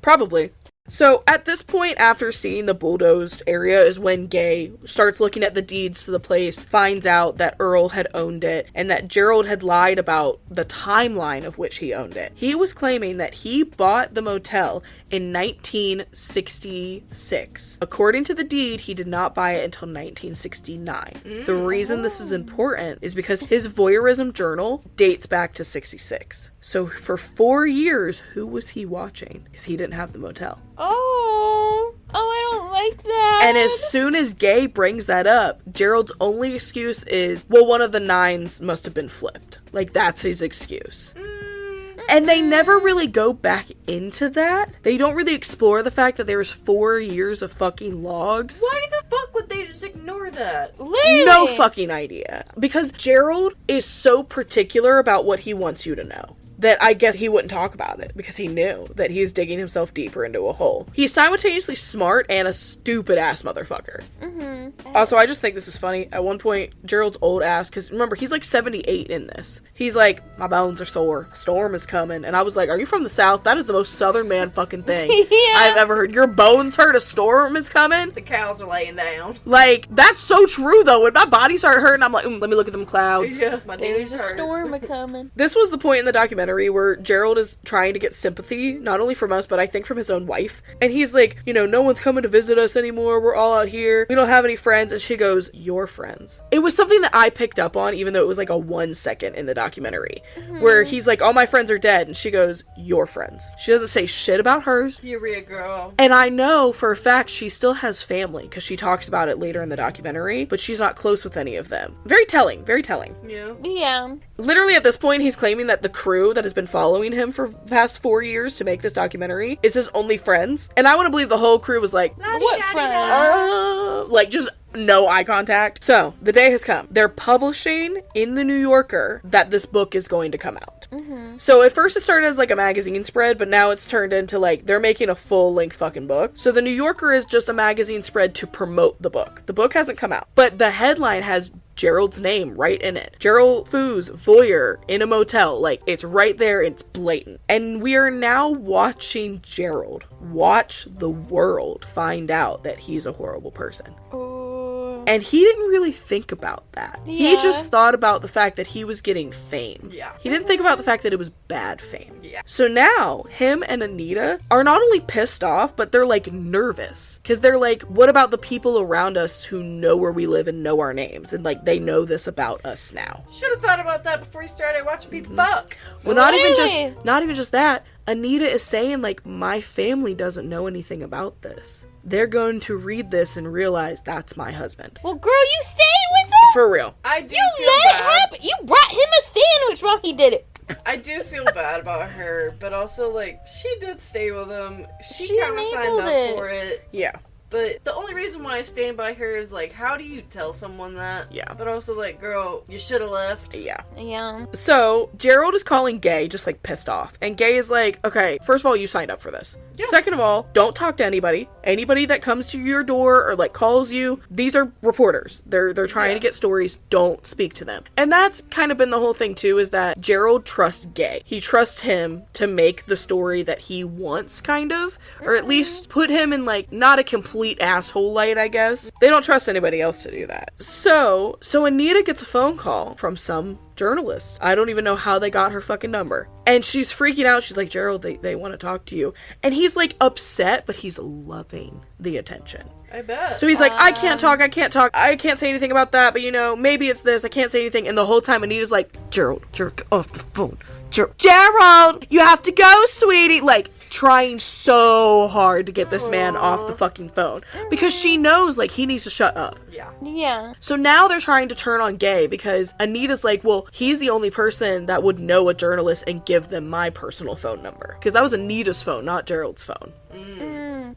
Probably. So, at this point, after seeing the bulldozed area is when Gay starts looking at the deeds to the place, finds out that Earl had owned it, and that Gerald had lied about the timeline of which he owned it. He was claiming that he bought the motel in 1966. According to the deed, he did not buy it until 1969. The reason this is important is because his voyeurism journal dates back to 66. So for 4 years, who was he watching? Because he didn't have the motel. Oh, I don't like that. And as soon as Gay brings that up, Gerald's only excuse is, well, one of the 9s must have been flipped. Like, that's his excuse. And they never really go back into that. They don't really explore the fact that there was 4 years of fucking logs. Why the fuck would they just ignore that? Literally. No fucking idea. Because Gerald is so particular about what he wants you to know that I guess he wouldn't talk about it because he knew that he's digging himself deeper into a hole. He's simultaneously smart and a stupid ass motherfucker. Also, I just think this is funny. At one point, Gerald's old ass, because remember, he's like 78 in this. He's like, my bones are sore. A storm is coming. And I was like, are you from the South? That is the most Southern man fucking thing I've ever heard. Your bones hurt? A storm is coming? The cows are laying down. Like, that's so true, though. When my body started hurting, I'm like, let me look at them clouds. Yeah, my knees There's a hurt. storm a-coming. This was the point in the documentary where Gerald is trying to get sympathy, not only from us, but I think from his own wife. And he's like, no one's coming to visit us anymore. We're all out here. We don't have any friends. And she goes, your friends. It was something that I picked up on, even though it was like a 1 second in the documentary, where he's like, all my friends are dead. And she goes, your friends. She doesn't say shit about hers. Urea girl. And I know for a fact she still has family, because she talks about it later in the documentary, but she's not close with any of them. Very telling. Very telling. Yeah. Yeah. Literally at this point, he's claiming that the crew that has been following him for the past 4 years to make this documentary is his only friends. And I want to believe the whole crew was like, What friend? like, just no eye contact. So, the day has come. They're publishing in the New Yorker that this book is going to come out. So, at first it started as like a magazine spread, but now it's turned into like, they're making a full-length fucking book. So, the New Yorker is just a magazine spread to promote the book. The book hasn't come out. But the headline has Gerald's name right in it. Gerald Foos, Voyeur, in a motel. Like, it's right there. It's blatant. And we are now watching Gerald watch the world find out that he's a horrible person. And he didn't really think about that. Yeah. He just thought about the fact that he was getting fame. Yeah. He didn't think about the fact that it was bad fame. Yeah. So now, him and Anita are not only pissed off, but they're like nervous. Because they're like, what about the people around us who know where we live and know our names? And like, they know this about us now. Should have thought about that before you started watching people fuck. Well, not even just that. Anita is saying, like, my family doesn't know anything about this. They're going to read this and realize that's my husband. Well, girl, you stayed with him? For real. I do You feel let it bad. happen. You brought him a sandwich while he did it. I do feel bad about her, but also, like, she did stay with him. She kind of signed enabled up it. for it. Yeah. But the only reason why I stand by her is, like, how do you tell someone that? Yeah. But also, like, girl, you should have left. Yeah. Yeah. So, Gerald is calling Gay, just, like, pissed off. And Gay is like, okay, first of all, you signed up for this. Yeah. Second of all, don't talk to anybody. Anybody that comes to your door or, like, calls you, these are reporters. They're trying to get stories. Don't speak to them. And that's kind of been the whole thing, too, is that Gerald trusts Gay. He trusts him to make the story that he wants, kind of. Or at least put him in, like, not a complete asshole light, I guess. They don't trust anybody else to do that. So Anita gets a phone call from some journalist. I don't even know how they got her fucking number. And she's freaking out. She's like, Gerald, they want to talk to you. And he's, like, upset, but he's loving the attention. I bet. So he's like, I can't talk, I can't say anything about that, but, you know, maybe it's this, I can't say anything. And the whole time Anita's like, Gerald, get off the phone. Gerald, you have to go, sweetie. Like, trying so hard to get this man off the fucking phone. Because she knows, like, he needs to shut up. Yeah. Yeah. So now they're trying to turn on Gay because Anita's like, well, he's the only person that would know a journalist and give them my personal phone number. Because that was Anita's phone, not Gerald's phone.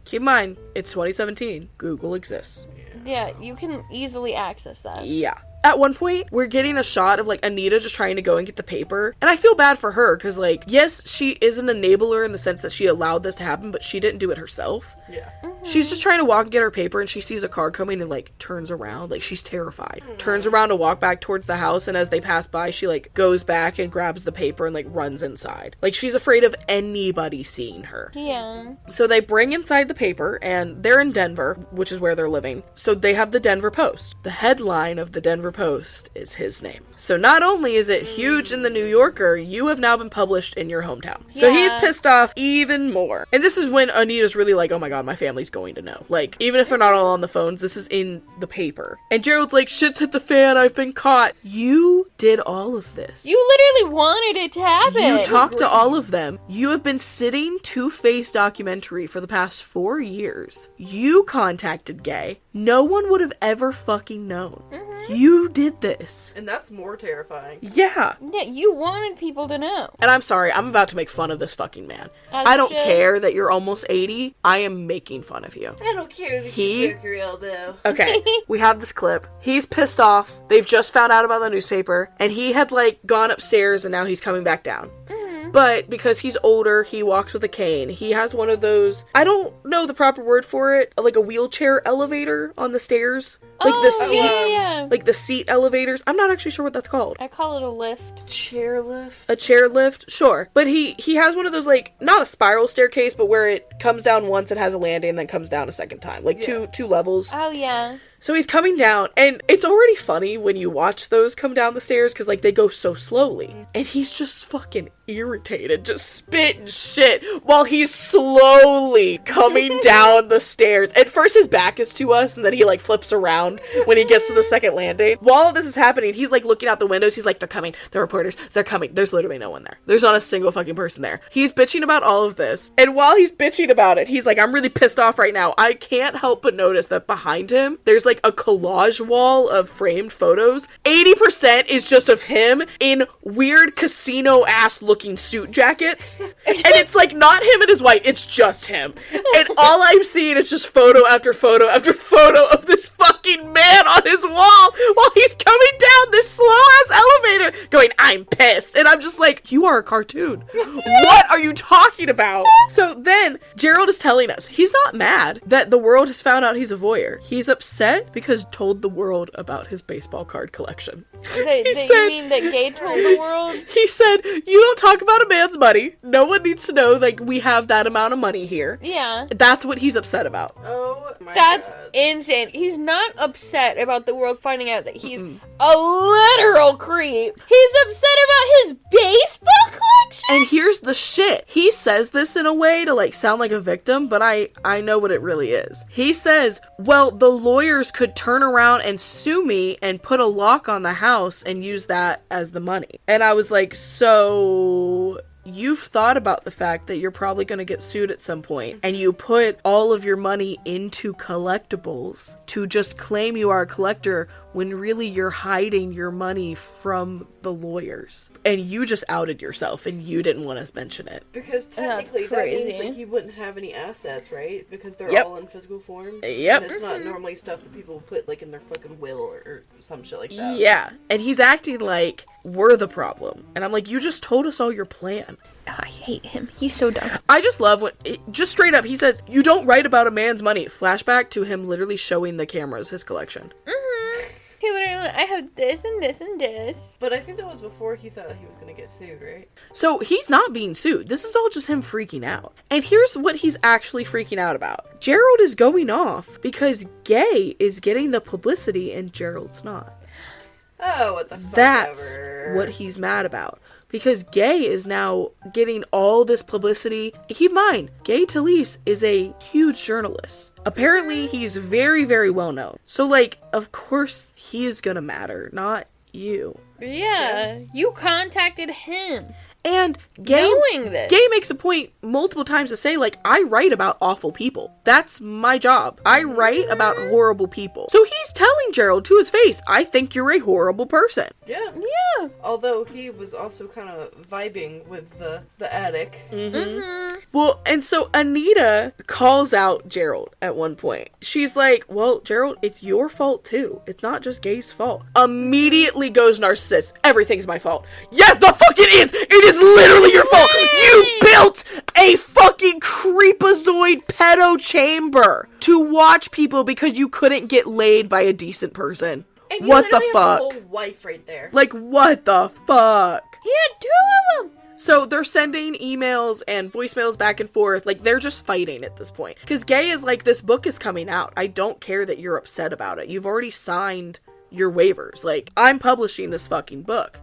Keep in mind, it's 2017. Google exists. Yeah, you can easily access that. Yeah. At one point, we're getting a shot of, like, Anita just trying to go and get the paper. And I feel bad for her, because, like, yes, she is an enabler in the sense that she allowed this to happen, but she didn't do it herself. Yeah. She's just trying to walk and get her paper, and she sees a car coming and, like, turns around. Like, she's terrified. Turns around to walk back towards the house, and as they pass by, she, like, goes back and grabs the paper and, like, runs inside. Like, she's afraid of anybody seeing her. Yeah. So they bring inside the paper, and they're in Denver, which is where they're living. So they have the Denver Post. The headline of the Denver Post is his name. So not only is it huge in the New Yorker, you have now been published in your hometown. So Yeah. he's pissed off even more. And this is when Anita's really like, oh my god, my family's going to know. Like, even if they're not all on the phones, this is in the paper. And Gerald's like, shit's hit the fan, I've been caught. You did all of this. You literally wanted it to happen. You talked to all of them. You have been sitting Two-Face documentary for the past 4 years. You contacted Gay. No one would have ever fucking known. You did this. And that's more terrifying. Yeah. Yeah, you wanted people to know. And I'm sorry, I'm about to make fun of this fucking man. As I you don't should. care that you're almost 80. I am making fun of you. I don't care that He- you broke your elbow. Okay, we have this clip. He's pissed off. They've just found out about the newspaper. And he had, like, gone upstairs and now he's coming back down. But because he's older, he walks with a cane. He has one of those, I don't know the proper word for it, like a wheelchair elevator on the stairs. Like the seat, yeah. like the seat elevators. I'm not actually sure what that's called. I call it a lift. Chairlift. A chair lift? Sure. But he has one of those, like, not a spiral staircase, but where it comes down once and has a landing and then comes down a second time. Like two levels. Oh, yeah. So he's coming down, and it's already funny when you watch those come down the stairs, because, like, they go so slowly. And he's just fucking irritated, just spitting shit, while he's slowly coming down the stairs. At first, his back is to us, and then he, like, flips around when he gets to the second landing. While this is happening, he's, like, looking out the windows. He's like, they're coming. The reporters, they're coming. There's literally no one there. There's not a single fucking person there. He's bitching about all of this. And while he's bitching about it, he's like, I'm really pissed off right now. I can't help but notice that behind him, there's, like, a collage wall of framed photos. 80% is just of him in weird casino-ass looking suit jackets. And it's, like, not him and his wife. It's just him. And all I'm seeing is just photo after photo after photo of this fucking man on his wall while he's coming down this slow-ass elevator going, I'm pissed. And I'm just like, you are a cartoon. What are you talking about? So then, Gerald is telling us he's not mad that the world has found out he's a voyeur. He's upset because told the world about his baseball card collection. You mean that Gay told the world? He said, you don't talk about a man's money. No one needs to know, like, we have that amount of money here. Yeah. That's what he's upset about. Oh my That's god. insane. He's not upset about the world finding out that he's a literal creep. He's upset about his baseball collection? And here's the shit. He says this in a way to, like, sound like a victim, but I know what it really is. He says, well, the lawyers could turn around and sue me and put a lock on the house and use that as the money. And I was like, so you've thought about the fact that you're probably going to get sued at some point, and you put all of your money into collectibles to just claim you are a collector when really you're hiding your money from the lawyers. And you just outed yourself and you didn't want to mention it. Because technically that means that he wouldn't have any assets, right? Because they're all in physical forms. Yep. And it's not normally stuff that people put like in their fucking will or some shit like that. Yeah. And he's acting like we're the problem. And I'm like, you just told us all your plan. Oh, I hate him. He's so dumb. I just love when, just straight up, he said, you don't write about a man's money. Flashback to him literally showing the cameras his collection. He literally went, I have this and this and this. But I think that was before he thought he was going to get sued, right? So he's not being sued. This is all just him freaking out. And here's what he's actually freaking out about. Gerald is going off because Gay is getting the publicity and Gerald's not. Oh, what the fuck That's ever. what he's mad about. Because Gay is now getting all this publicity. And keep in mind, Gay Talese is a huge journalist. Apparently, he's very, very well known. So, like, of course he is gonna matter, not you. Yeah, you contacted him. And Gay, Knowing this. Gay makes a point multiple times to say, like, I write about awful people. That's my job. I write about horrible people. So he's telling Gerald to his face, I think you're a horrible person. Yeah. Yeah. Although he was also kind of vibing with the attic. Well, and so Anita calls out Gerald at one point. She's like, well, Gerald, it's your fault too. It's not just Gay's fault. Immediately goes narcissist. Everything's my fault. Yes, the fuck it is! It is literally your fault! You built a fucking creepazoid pedo chamber to watch people because you couldn't get laid by a decent person. And you What the literally have a fuck? whole wife right there. Like, what the fuck? He had 2 of them. So they're sending emails and voicemails back and forth. Like, they're just fighting at this point. Because Gay is like, this book is coming out. I don't care that you're upset about it. You've already signed your waivers. Like, I'm publishing this fucking book.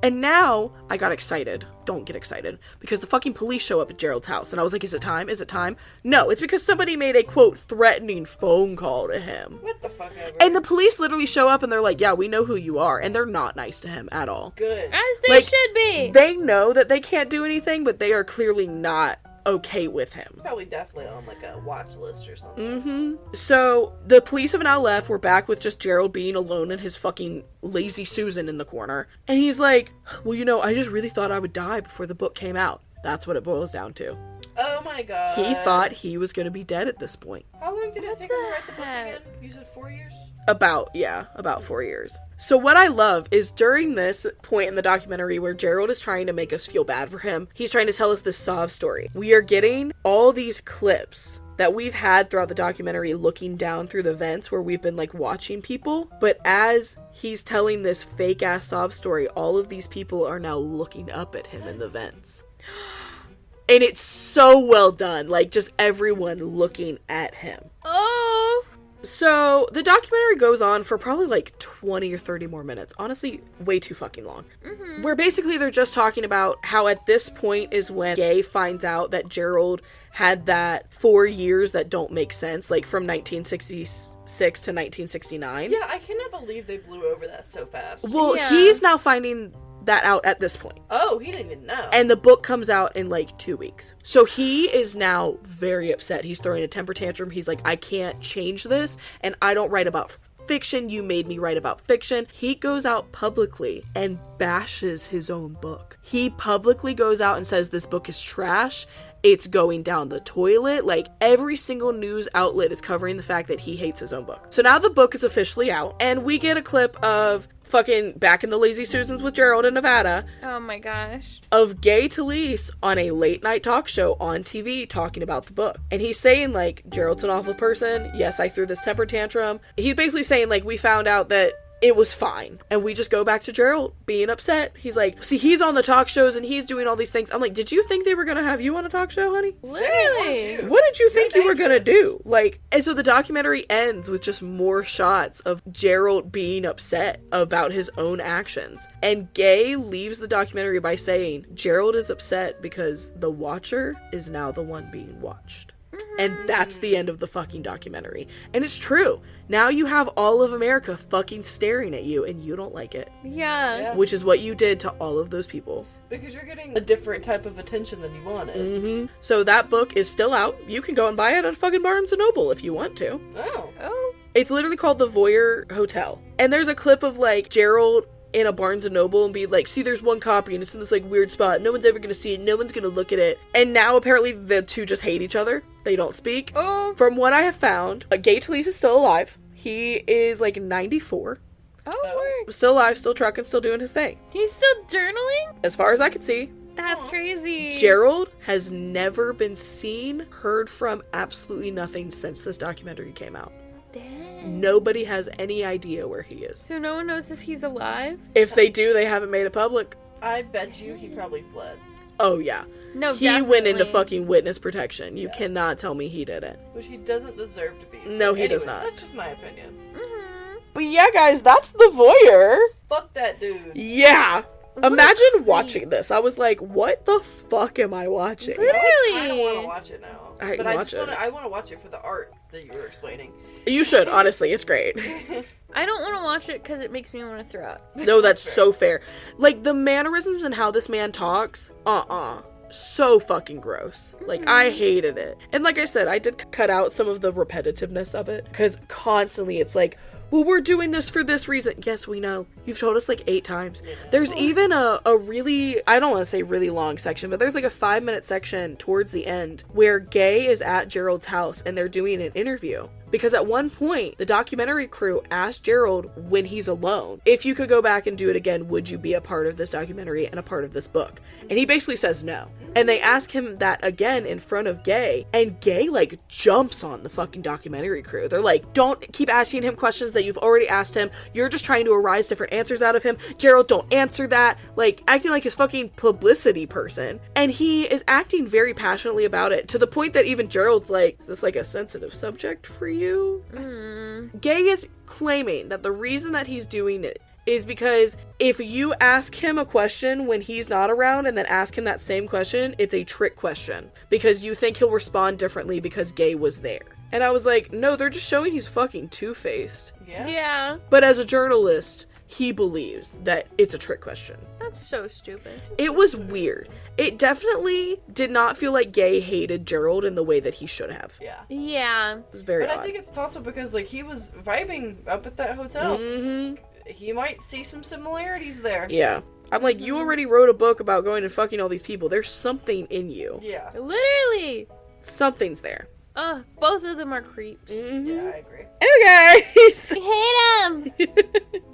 And now, I got excited. Don't get excited. Because the fucking police show up at Gerald's house. And I was like, is it time? Is it time? No, it's because somebody made a, quote, threatening phone call to him. What the fuck ever. And the police literally show up and they're like, yeah, we know who you are. And they're not nice to him at all. Good. As they Like, should be. They know that they can't do anything, but they are clearly not okay with him. Probably definitely on like a watch list or something. So the police have now left. We're back with just Gerald being alone in his fucking lazy Susan in the corner. And he's like, well, you know, I just really thought I would die before the book came out. That's what it boils down to. Oh my god. He thought he was going to be dead at this point. How long did it take him to the write the book heck? again? You said 4 years? About 4 years. So what I love is during this point in the documentary where Gerald is trying to make us feel bad for him, he's trying to tell us this sob story. We are getting all these clips that we've had throughout the documentary looking down through the vents where we've been like watching people. But as he's telling this fake ass sob story, all of these people are now looking up at him in the vents. And it's so well done. Like just everyone looking at him. Oh. So, the documentary goes on for probably like 20 or 30 more minutes. Honestly, way too fucking long. Where basically they're just talking about how at this point is when Gay finds out that Gerald had that 4 years that don't make sense, like from 1966 to 1969. Yeah, I cannot believe they blew over that so fast. Well, Yeah. he's now finding that out at this point. Oh, he didn't even know. And the book comes out in like 2 weeks. So he is now very upset. He's throwing a temper tantrum. He's like, I can't change this. And I don't write about fiction. You made me write about fiction. He goes out publicly and bashes his own book. He publicly goes out and says this book is trash. It's going down the toilet. Like every single news outlet is covering the fact that he hates his own book. So now the book is officially out and we get a clip of fucking back in the Lazy Susans with Gerald in Nevada Oh my gosh. of Gay Talese on a late night talk show on TV talking about the book. And he's saying like, Gerald's an awful person. Yes, I threw this temper tantrum. He's basically saying like, we found out that it was fine. And we just go back to Gerald being upset. He's like, see, he's on the talk shows and he's doing all these things. I'm like, did you think they were going to have you on a talk show, honey? Literally. What did you think You're you were gonna dangerous. do? Like, and so the documentary ends with just more shots of Gerald being upset about his own actions. And Gay leaves the documentary by saying, Gerald is upset because the watcher is now the one being watched. And that's the end of the fucking documentary. And it's true. Now you have all of America fucking staring at you, and you don't like it. Yeah. Which is what you did to all of those people. Because you're getting a different type of attention than you wanted. Mm-hmm. So that book is still out. You can go and buy it at fucking Barnes & Noble if you want to. Oh. It's literally called the Voyeur Hotel. And there's a clip of, like, Gerald in a Barnes & Noble and be like, see, there's one copy and it's in this, like, weird spot. No one's ever gonna see it. No one's gonna look at it. And now, apparently, the two just hate each other. They don't speak. Oh. From what I have found, Gay Talese is still alive. He is, like, 94. Oh, word. Still alive, still trucking, still doing his thing. He's still journaling? As far as I can see. That's crazy. Gerald has never been seen, heard from, absolutely nothing since this documentary came out. Dang. Nobody has any idea where he is. So no one knows if he's alive? If they do, they haven't made it public. I bet you he probably fled. Oh, yeah. No, He definitely. went into fucking witness protection. You cannot tell me he didn't. Which he doesn't deserve to be. No, he does Anyways, not. That's just my opinion. Mhm. But yeah, guys, that's The Voyeur. Fuck that dude. Yeah. What a Imagine creep. watching this. I was like, what the fuck am I watching? Really? I don't want to watch it now. I but watch just it. I want to watch it for the art that you were explaining. You should, honestly. It's great. I don't want to watch it because it makes me want to throw up. No, that's so fair. Like, the mannerisms and how this man talks, so fucking gross. Like, I hated it. And like I said, I did cut out some of the repetitiveness of it, because constantly it's like, well, we're doing this for this reason. Yes, we know. You've told us like 8 times. There's even a really, I don't want to say really long section, but there's like a 5-minute section towards the end where Gay is at Gerald's house and they're doing an interview. Because at one point, the documentary crew asked Gerald when he's alone, if you could go back and do it again, would you be a part of this documentary and a part of this book? And he basically says no. And they ask him that again in front of Gay, and Gay, like, jumps on the fucking documentary crew. They're like, don't keep asking him questions that you've already asked him. You're just trying to arise different answers out of him. Gerald, don't answer that. Like, acting like his fucking publicity person. And he is acting very passionately about it, to the point that even Gerald's like, is this like a sensitive subject for you? Gay is claiming that the reason that he's doing it is because if you ask him a question when he's not around and then ask him that same question, it's a trick question. Because you think he'll respond differently because Gay was there. And I was like, no, they're just showing he's fucking two-faced. Yeah. But as a journalist, he believes that it's a trick question. That's so stupid. It was weird. It definitely did not feel like Gay hated Gerald in the way that he should have. Yeah. Yeah. It was very But odd. I think it's also because, like, he was vibing up at that hotel. Mm-hmm. He might see some similarities there. Yeah. I'm like, you already wrote a book about going and fucking all these people. There's something in you. Yeah. Literally. Something's there. Both of them are creeps. Mm-hmm. Yeah, I agree. Anyway, guys. I hate them.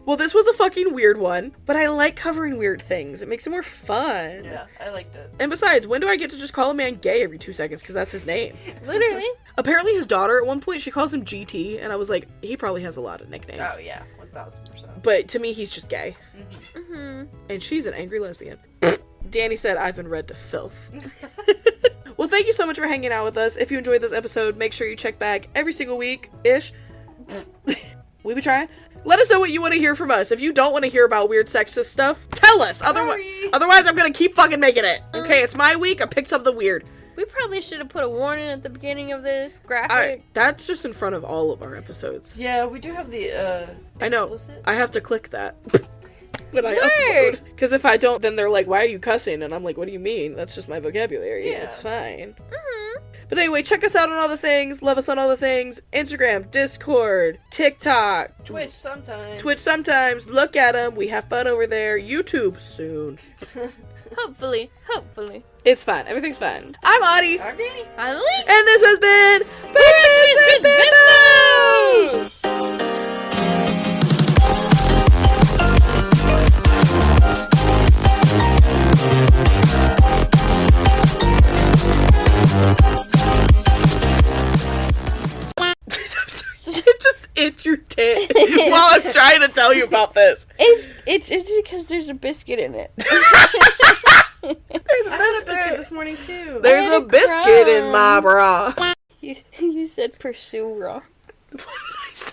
Well, this was a fucking weird one, but I like covering weird things. It makes it more fun. Yeah, I liked it. And besides, when do I get to just call a man Gay every 2 seconds? Because that's his name. Literally. Apparently his daughter, at one point, she calls him GT, and I was like, he probably has a lot of nicknames. Oh, yeah. 1000%. But to me, he's just gay. Mm-hmm. And she's an angry lesbian. Danny said, I've been read to filth. Well, thank you so much for hanging out with us. If you enjoyed this episode, make sure you check back every single week-ish. We be trying. Let us know what you want to hear from us. If you don't want to hear about weird sexist stuff, tell us. Otherwise, I'm going to keep fucking making it. Okay, it's my week. I picked something weird. We probably should have put a warning at the beginning of this graphic. That's just in front of all of our episodes. Yeah, we do have the, I know. explicit. I have to click that. When I Word. upload. Because if I don't, then they're like, why are you cussing? And I'm like, what do you mean? That's just my vocabulary. Yeah. It's fine. Mm-hmm. But anyway, check us out on all the things. Love us on all the things. Instagram, Discord, TikTok, Twitch sometimes. Twitch sometimes. Look at them. We have fun over there. YouTube soon. Hopefully. It's fun. Everything's fun. I'm Audie. Okay. At least. And this has been Bimbos and Bimbos! You just itch your tit while I'm trying to tell you about this. It's because there's a biscuit in it. There's a I had a biscuit biscuit. this morning, too. There's I had a a biscuit in crumb. my bra. You said pursue wrong. What did I say?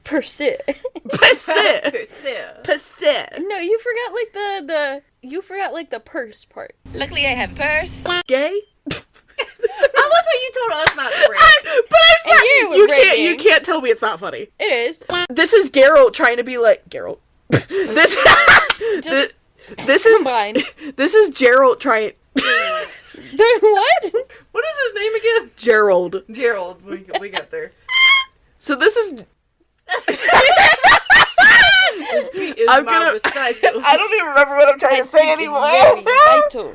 Pursue. Persit. Persit. No, you forgot like you forgot like the purse part. Luckily, I have purse. Gay? I love how you told us not to can't tell me it's not funny. It is. This is Geralt trying to be like Geralt. This is combine. This is Gerald trying. What? What is his name again? Gerald. Gerald. We got there. So this is. I I don't even remember what I'm trying to say anymore. It's very vital.